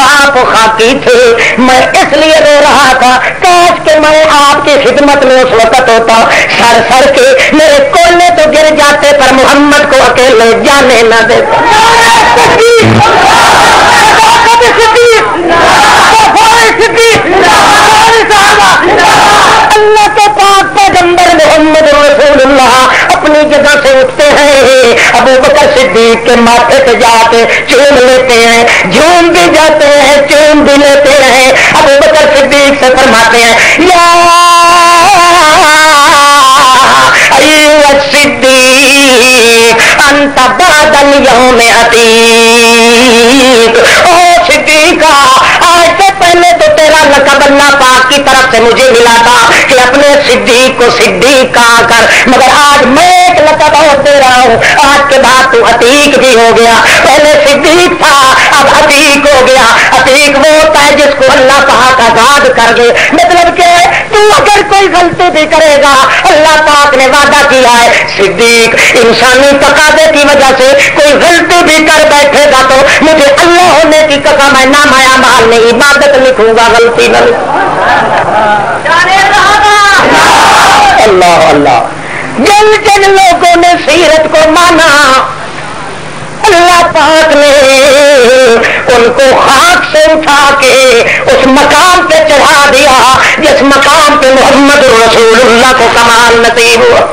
آپ خاکی تھے, میں اس لیے رو رہا تھا کاش کہ میں آپ کی خدمت میں اس وقت ہوتا, سر سر کے میرے کولے تو گر جاتے پر محمد کو اکیلے جانے نہ دیتا. اللہ کے پاک پیغمبر محمد رسول اللہ اپنی جگہ سے اٹھتے ہیں, ابو بکر صدیق کے ماتھے پہ جا کے چوم لیتے ہیں, جھوم بھی جاتے ہیں چوم بھی لیتے ہیں. ابو بکر صدیق سے فرماتے ہیں یا ایھا الصدیق انت بعد اليوم عتیق. او صدیقہ آج سے پہلے تو تیرا لقب اللہ پاک کی طرف سے مجھے ملا تھا کہ اپنے صدیق کو صدیق کہا کر, مگر آج میں ایک لقب اور دے رہا ہوں, آج کے بعد تو عتیق بھی ہو گیا. پہلے صدیق تھا اب عتیق ہو گیا. عتیق وہ ہوتا ہے جس کو اللہ پاک آزاد کر دے, مطلب کہ تو اگر کوئی غلطی بھی کرے گا اللہ پاک نے وعدہ کیا ہے صدیق انسانی تقاضے کی وجہ سے کوئی غلطی بھی کر بیٹھے گا تو مجھے اللہ ہونے کی قسم میں نام اعمال میں عبادت لکھوں گا, غلطی نہ اللہ اللہ. جن جن لوگوں نے سیرت کو مانا اللہ پاک نے ان کو خاک سے اٹھا کے اس مقام پہ چڑھا دیا جس مقام پہ محمد رسول اللہ کو کمال نصیب ہوا.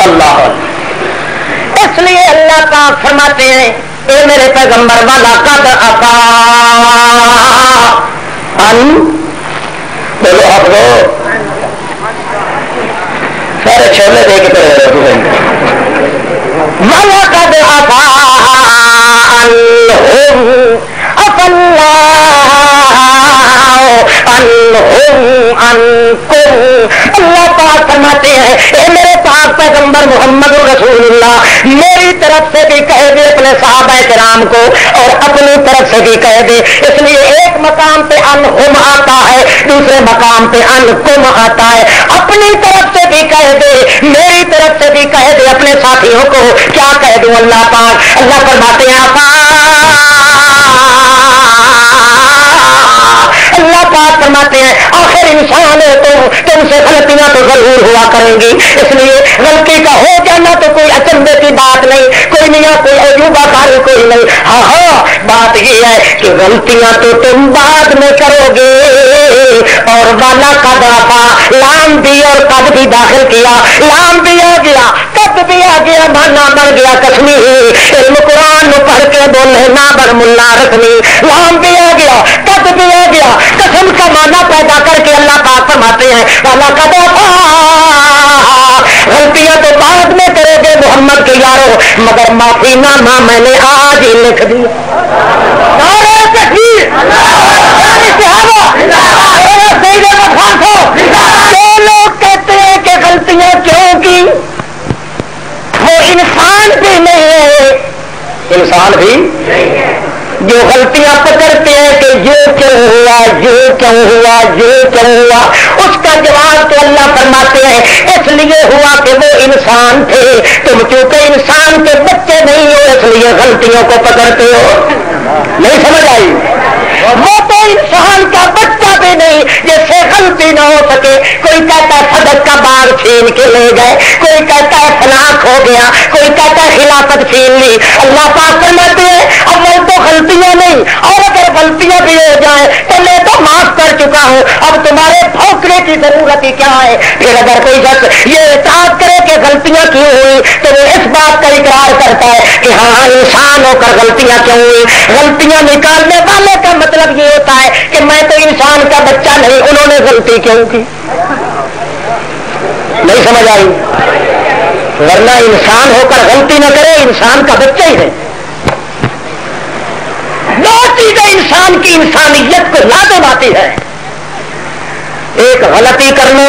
اللہ اس لیے اللہ پاک فرماتے ہیں اے میرے پیغمبر والا قد عفا بولو آپ لو سارے چھوڑنے دے کے والا قد عفا عنہم عفا اللہ عنکم. اللہ پاک فرماتے ہیں اے میرے پاک پیغمبر محمد رسول اللہ میری طرف سے بھی کہہ دے اپنے صحابہ کرام کو اور اپنی طرف سے بھی کہہ دے. اس لیے ایک مقام پہ عنہم آتا ہے, دوسرے مقام پہ عنکم آتا ہے. اپنی طرف سے بھی کہہ دے, میری طرف سے بھی کہہ دے اپنے ساتھیوں کو. کیا کہہ دوں اللہ پاک, اللہ فرماتے ہیں اللہ پاک فرماتے ہیں آخر انسان ہو تم سے غلطیاں تو ضرور ہوا کریں گی, اس لیے غلطی کا ہو جانا تو کوئی اچنبے کی بات نہیں, کوئی نیا کوئی عجوبہ کاری کوئی نہیں. ہاں بات یہ ہے کہ غلطیاں تو تم بعد میں کرو گے. اور والا قد عفا لام بھی اور قد بھی داخل کیا, لام بھی آ گیا قد بھی آ گیا, مانا بن گیا کسمی ہی علم قرآن پڑھ کے بولے نہ بڑھ ملا رکھنی. لام بھی آ گیا قد بھی آ گیا, قسم کا مانا پیدا کر کے اللہ پاک فرماتے ہیں والا قد عفا غلطیاں تو بعد میں کرو گے محمد کے یارو, مگر معافی نامہ میں نے آج ہی لکھ دیا. لوگ کہتے ہیں کہ غلطیاں کیوں کی, وہ انسان بھی نہیں ہے, انسان بھی جو غلطیاں پکڑتے ہیں کہ یہ کیوں ہوا یہ کیوں ہوا یہ کیوں ہوا, اس کا جواب تو اللہ فرماتے ہیں اس لیے ہوا کہ وہ انسان تھے, تم چونکہ انسان کے بچے نہیں ہو اس لیے غلطیوں کو پکڑتے ہو. نہیں سمجھ آئی, وہ تو انسان کا بچہ بھی نہیں جس سے غلطی نہ ہو سکے. کوئی کہتا ہے صدق کا باغ چھین کے لے گئے, کوئی کہتا ہے فلاک ہو گیا, کوئی کہتا ہے خلافت چھین لی. اللہ پاک فرماتے ہیں اول تو غلطیاں نہیں, اور اگر غلطیاں بھی ہو جائیں تو میں تو معاف کر چکا ہوں, اب تمہارے بھونکنے کی ضرورت ہی کیا ہے. پھر اگر کوئی شخص یہ اعتراض کرے کہ غلطی غلطیاں کیوں ہوئی تو وہ اس بات کا اقرار کرتا ہے کہ ہاں انسان ہو کر غلطیاں کیوں ہوئی. غلطیاں نکالنے والے کا مطلب یہ ہوتا ہے کہ میں تو انسان کا بچہ نہیں, انہوں نے غلطی کیوں کی. نہیں سمجھ آئی؟ ورنہ انسان ہو کر غلطی نہ کرے, انسان کا بچہ ہی ہے. دو چیزیں انسان کی انسانیت کو لازم آتی ہے, ایک غلطی کرنا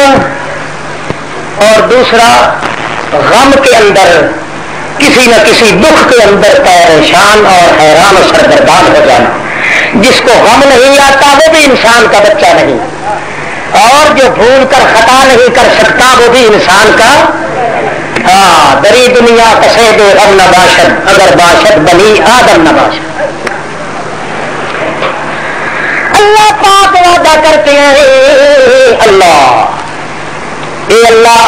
اور دوسرا غم کے اندر کسی نہ کسی دکھ کے اندر پریشان اور حیران و سرگردان ہو جانا. جس کو غم نہیں آتا وہ بھی انسان کا بچہ نہیں, اور جو بھول کر خطا نہیں کر سکتا وہ بھی انسان کا. ہاں دری دنیا کسے دے غم نہ باشد اگر باشد بنی آدم نہ باشد. اللہ پاک وعدہ کرتے ہیں اللہ اے اللہ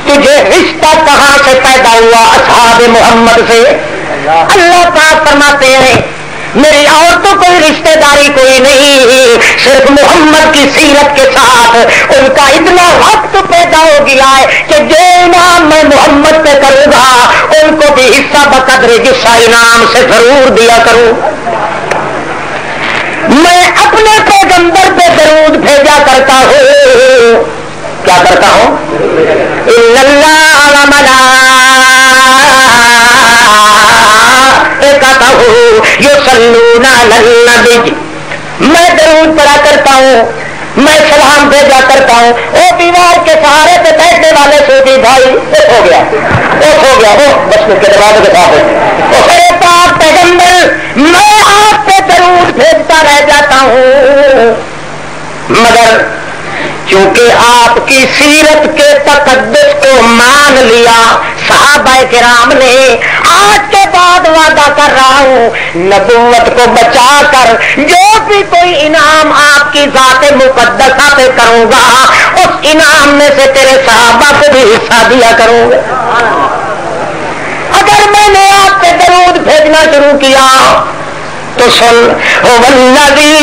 تجھے رشتہ کہاں سے پیدا ہوا اصحاب محمد سے. اللہ پاک فرماتے ہیں میری اور تو کوئی رشتہ داری کوئی نہیں, صرف محمد کی سیرت کے ساتھ ان کا اتنا وقت پیدا ہو گیا ہے کہ جو انعام میں محمد پہ کروں گا ان کو بھی حصہ بقدر جس انعام سے ضرور دیا کروں. میں اپنے پیغمبر پہ درود بھیجا کرتا ہوں. کیا کرتا ہوں؟ ان اللہ و ملائکتہ یصلون علی النبی, میں درود پڑھا کرتا ہوں, میں سلام بھیجا کرتا ہوں. وہ دیوار کے سہارے پہ بیٹھنے والے سوچی بھائی ہو گیا وہ بس کے دروازے کے ساتھ میرے پاک پیغمبر میں آپ پہ درود بھیجتا رہ جاتا ہوں, مگر چونکہ آپ کی سیرت کے تقدس کو مان لیا صحابہ کرام نے, آج کے بعد وعدہ کر رہا ہوں نبوت کو بچا کر جو بھی کوئی انعام آپ کی ذات مقدسہ پہ کروں گا اس انعام میں سے تیرے صحابہ کو بھی حصہ دیا کروں گا. اگر میں نے آپ پہ درود بھیجنا شروع کیا تو سن والذی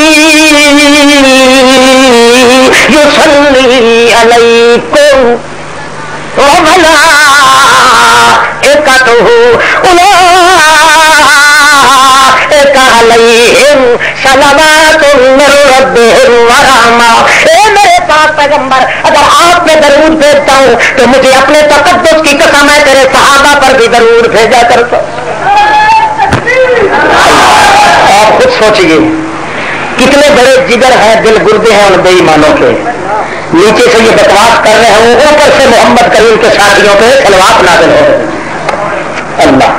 یصلی علیکم وملائکتہ اولئک علیہم صلوات من ربہم ورحمہ. اے میرے پاک پیغمبر اگر آپ میں درود بھیجتا ہوں تو مجھے اپنے تقدس کی قسم ہے تیرے صحابہ پر بھی درود بھیجا کرتا. آپ خود سوچئے کتنے بڑے جگر ہیں, دل گردے ہیں ان بے ایمانوں کے. نیچے سے یہ بکواس کر رہے ہیں, اوپر سے محمد کریم کے ساتھیوں پہ خلوات نازل ہو رہے. اللہ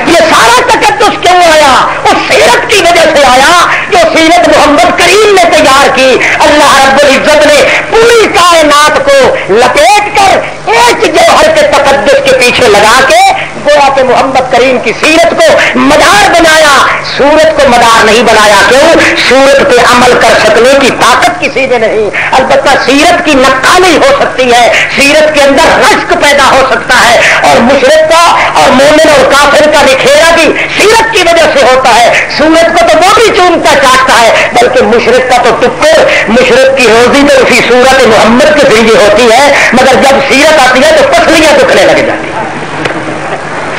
یہ سارا تقدس کیوں آیا؟ اس سیرت کی وجہ سے آیا جو سیرت محمد کریم نے تیار کی. اللہ رب العزت نے پوری کائنات کو لپیٹ کر ایک جوہر کے تقدس کے پیچھے لگا کے گویا کہ محمد کریم کی سیرت کو مدار بنایا, صورت کو مدار نہیں بنایا. کیوں؟ صورت پہ عمل کر سکنے کی طاقت کسی میں نہیں. البتہ سیرت کی نقالی ہو سکتی ہے, سیرت کے اندر رشک پیدا ہو سکتا ہے, اور مشرک کا اور مومن اور کافر کا نکھیرا بھی سیرت کی وجہ سے ہوتا ہے. صورت کو تو وہ بھی چومتا چاٹتا ہے, بلکہ مشرک کا تو ٹکر, مشرک کی روزی تو اسی صورت محمد کے ذریعے ہوتی ہے, مگر جب سیرت آتی ہے تو پسلیاں دکھنے لگ جاتی ہیں.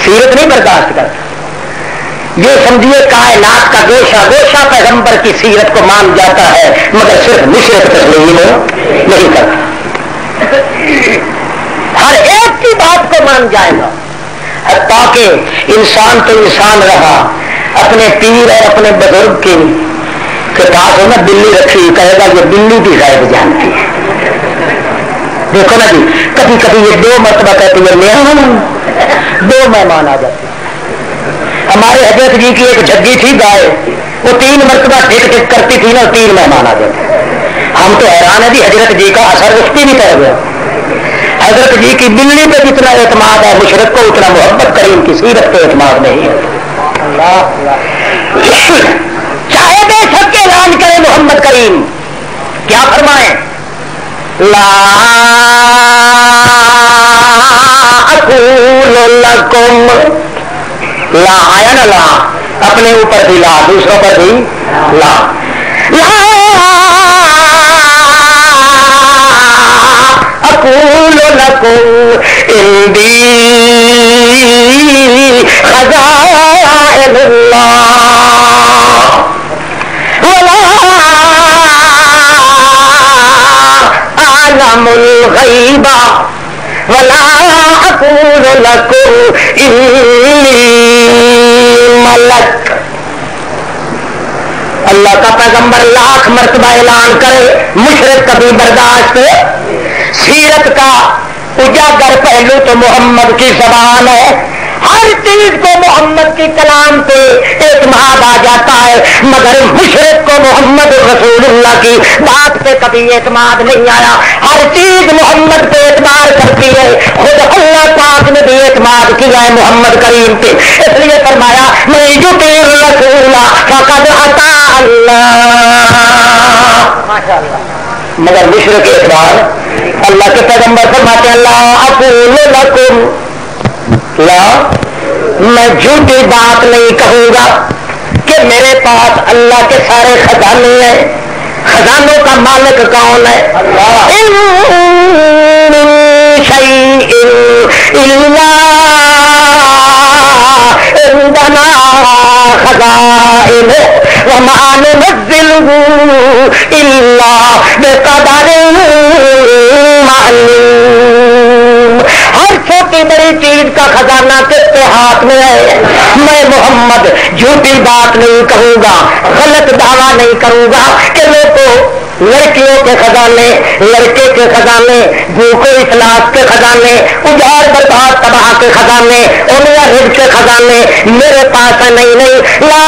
سیرت نہیں برداشت کرتا. یہ سمجھیے کائنات کا گوشہ گوشہ پیغمبر کی سیرت کو مان جاتا ہے, مگر صرف مشرک تسلیم نہیں کرتا. ہر ایک کی بات کو مان جائے گا, حتیٰ کہ انسان تو انسان رہا, اپنے پیر اور اپنے بزرگ کے پاس ہو نا بلی رکھی, کہے گا یہ بلی بھی غائب جانتی ہے. دیکھو نا جی, کبھی کبھی یہ 2 مرتبہ کہتی ہے مہمان, 2 مہمان آ جاتے. ہمارے حضرت جی کی ایک جگی تھی گائے, وہ 3 مرتبہ ٹھیک ٹھیک کرتی تھی نا, 3 مہمان آ جاتے. ہم تو حیران ہے جی, حضرت جی کا اثر اس کی بھی کر گیا. حضرت جی کی بلی پہ جتنا اعتماد ہے مشرک کو اتنا محمد کریم کی سیرت پہ اعتماد نہیں ہے. چاہے بے شک اعلان کرے محمد کریم, کیا فرمائیں؟ لا اقول لکم, لا آیا نا, لا اپنے اوپر بھی لا, دوسروں پر بھی لا. لا اقول لکم عندی خزائن اللہ ولا اعلم الغیب ولا اقول لکم انی ملک. اللہ کا پیغمبر لاکھ مرتبہ اعلان کرے مشرک کبھی برداشت. سیرت کا اجاگر پہلو تو محمد کی زبان ہے. ہر چیز کو محمد کی کلام پہ اعتماد آ جاتا ہے، مگر مشرک کو محمد رسول اللہ کی بات پہ کبھی اعتماد نہیں آیا. ہر چیز محمد پہ اعتبار کرتی ہے، خود اللہ پاک نے بھی اعتماد کیا ہے محمد کریم پہ. اس لیے فرمایا میں یطیع الرسول فقد اطاع اللہ. مگر مشرک اعتبار اللہ کے پیغمبر فرماتے ہیں لا اقول لکم، لا میں جھوٹی بات نہیں کہوں گا کہ میرے پاس اللہ کے سارے خزانے ہیں. خزانوں کا مالک کون ہے؟ شیء الا عندنا خزائن وما ننزله الا بقدر معلوم. ہر چھوٹی بڑی چیز کا خزانہ کس کے ہاتھ میں ہے؟ میں محمد جھوٹی بات نہیں کہوں گا، غلط دعویٰ نہیں کروں گا کہ لوگوں لڑکیوں کے خزانے، لڑکے کے خزانے، بھوکے افلاس کے خزانے، اجاڑ برباد تباہ کے خزانے، اولیا رزق کے خزانے میرے پاس ہے. نہیں لا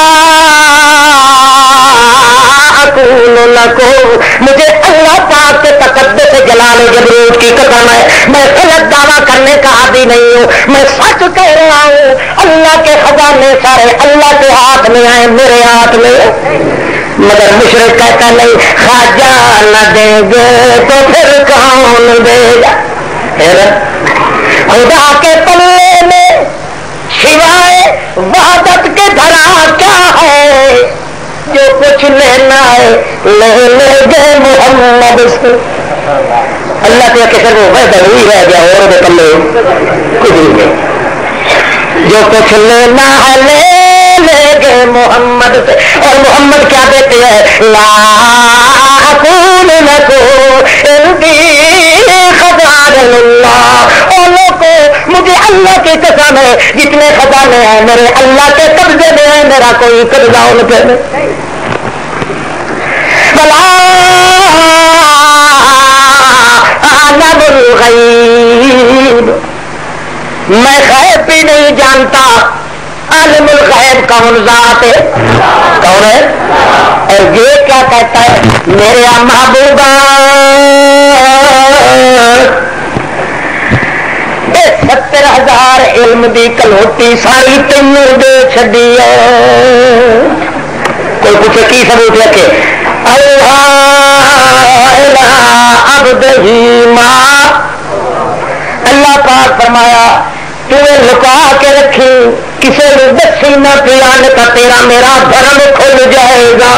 اقول لکم، مجھے اللہ پاک کے تقدس جلال جبروت کی قسم ہے میں غلط دعویٰ کرنے کا عادی نہیں ہوں. میں سچ کہہ رہا ہوں اللہ کے خزانے سارے اللہ کے ہاتھ میں آئے، میرے ہاتھ میں. مگر مشرک کہتا نہیں خواجہ نہ دیں گے تو پھر کون دے گا. خدا کے پلے میں سوائے وحدت کے دھرا کیا ہے؟ جو کچھ لینا ہے لے لے گے محمد سے. اللہ کے کسر وہ بہتر ہوئی ہے گیا اور بے پلے کچھ نہیں. جو کچھ لینا ہے لے لے گے محمد سے. اور محمد کیا دیتے ہیں لا اقول لکم عندی خزائن اللہ. اور لوگوں مجھے اللہ کی قسم ہے جتنے خزانے ہیں میرے اللہ کے قبضے میں ہیں، میرا کوئی قبضہ ان کے نہیں. ولا اعلم الغیب، میں غیب بھی نہیں جانتا. عالم الغیب کون ذات ہے؟ کون ہے؟ اور یہ کیا کہتا ہے میرے محبوبہ 70,000 علم دی کلوٹی ساری تینوں دے چھڈی ہے. کوئی پوچھے کی ثبوت رکھے؟ اللہ پاک فرمایا تو لکا کے رکھی کسی نے دسی نہ پیا کا تیرا میرا دھرم کھل جائے گا.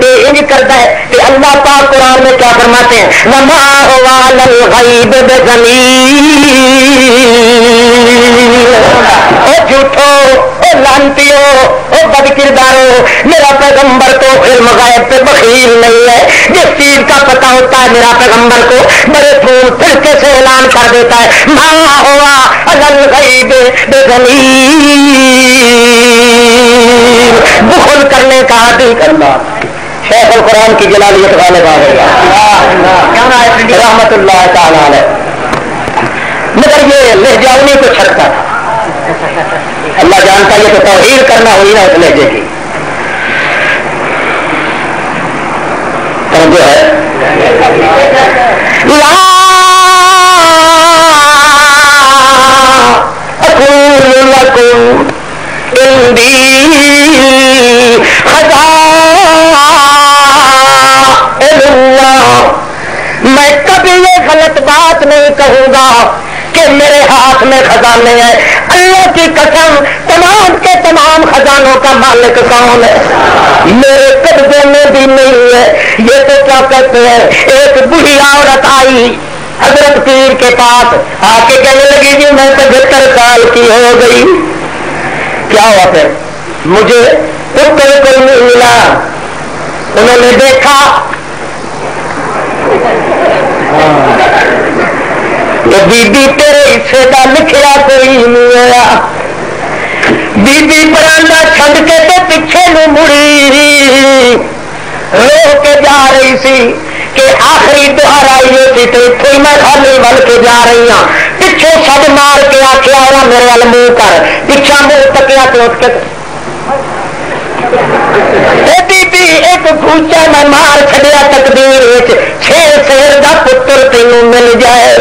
انج کرتا ہے کہ اللہ پاک قرآن میں کیا فرماتے ہیں وما هو على الغیب بضنین. او جھوٹو، او لانتیو، او بد کردارو، میرا پیغمبر تو علم غیب پہ بخیل نہیں ہے. جس چیز کا پتہ ہوتا ہے میرا پیغمبر کو بڑے پھول پھرکے سے اعلان کر دیتا ہے ما هو على الغیب بضنین. بخل کرنے کا عادی کرنا. شیخ القرآن کی جلالیت غالب آ گئی رحمت اللہ تعالی علیہ. مگر یہ لہجاونی کو چھڑتا تھا. اللہ جانتا یہ تو توحید کرنا ہوئی نا اس لہجے کی. جو ہے لا اقول لکم عندی خزائن اللہ. میں کبھی یہ غلط بات نہیں کہوں گا کہ میرے ہاتھ میں خزانے ہیں. اللہ کی قسم تمام کے تمام خزانوں کا مالک کون ہے؟ میرے قبضے میں بھی نہیں ہے. یہ تو کیا کہتے ہیں ایک بوڑھی عورت آئی حضرت پیر کے پاس آ کے کہنے لگی جی میں 75 سال کی ہو گئی. کیا ہوا پھر؟ مجھے پتر کوئی نہیں ملا. انہوں نے دیکھا کہ بی بی تیرے حصے کا لکھیا کوئی نہیں ہوا. بی بی پرانا چھڈ کے تو پیچھے نو مڑی رو کے جا رہی سی کہ آخری دہرائی ہوتی تو اتوں ہی میں خالی بل کے جا رہی ہوں. پچھوں سب مار کے آخیا ہوا میرے وال منہ کر, پچھا منہ تکیا تو اٹھ کے ایک پوچھا میں مار چڑیا تقدیر 6 شیر کا پتر تینوں مل جائے.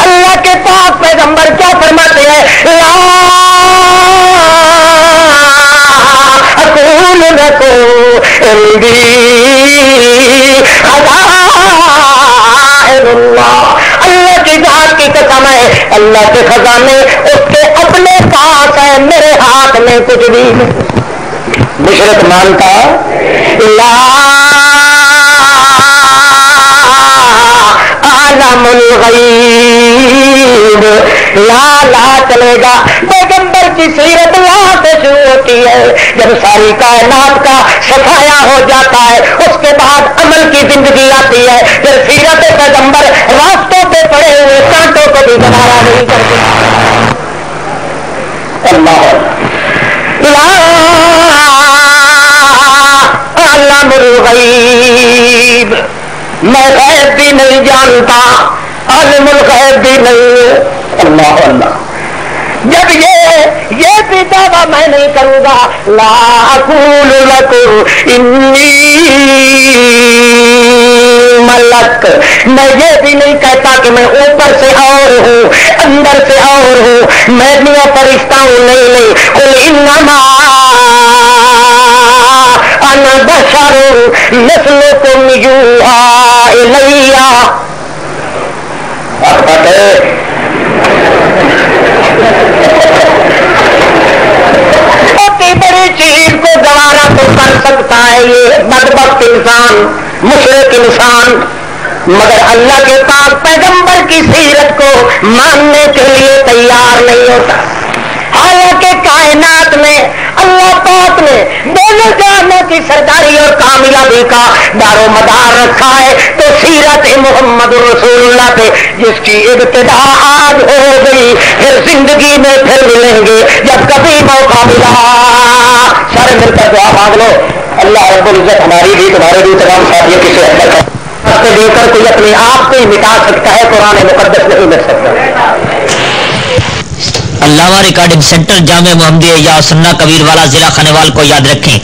اللہ کے پاک پیغمبر کیا فرماتے ہیں؟ لا اقول لکم عندی خزائن اللہ. اللہ کی ذات کی قسم ہے, اللہ کے خزانے اس کے اپنے پاس ہے, میرے ہاتھ میں کچھ بھی نہیں. مشرک مانتا لا عالم الغیب, لا چلے گا. پیغمبر کی سیرت لا سے شروع ہوتی ہے. جب ساری کائنات کا صفایا ہو جاتا ہے اس کے بعد عمل کی زندگی آتی ہے. پھر سیرت پیغمبر راستوں پہ پڑے ہوئے کانٹوں کو بھی گوارا نہیں کرتے. اللہ عالم الغیب, میں غیب بھی نہیں جانتا, عالم الغیب بھی نہیں. اللہ اللہ. جب یہ بھی دعویٰ میں نہیں کروں گا, لا اقول لکم انی ملک, میں یہ بھی نہیں کہتا کہ میں اوپر سے اور ہوں اندر سے اور ہوں, میں بھی فرشتہ ہوں. نہیں, قل انما انا بشر مثلکم یوحی الی. بڑی چیز کو گوارا تو کر سکتا ہے یہ بدبخت انسان, مشرک انسان, مگر اللہ کے پاک پیغمبر کی سیرت کو ماننے کے لیے تیار نہیں ہوتا. حالانکہ کائنات میں اللہ پاک نے دونوں جہانوں کی سرداری اور کامیابی کا دار و مدار رکھا ہے تو سیرت محمد رسول اللہ پہ, جس کی ابتدا آج ہو گئی, پھر زندگی میں پھر ملیں گے جب کبھی موقع ملا. سارے مل کر دعا مانگ لو, اللہ رب العزت ہماری بھی تمہارے بھی تمام ساتھیوں کی صحت کر دے کر کوئی اپنے آپ کو ہی مٹا سکتا ہے, قرآن مقدس نہیں مل سکتا. علامہ ریکارڈنگ سینٹر جامع محمدیہ یا سنہ کبیر والا ضلع خانوال کو یاد رکھیں.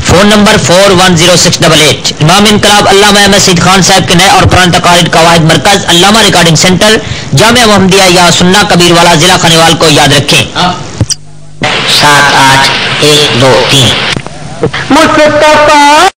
Phone number 410688. امام انقلاب علامہ احمد سید خان صاحب کے نئے اور پرانے تقاریر کا واحد مرکز علامہ ریکارڈنگ سینٹر جامع محمدیہ یا سنہ کبیر والا ضلع خانوال کو یاد رکھیں. 7812 مصطفیٰ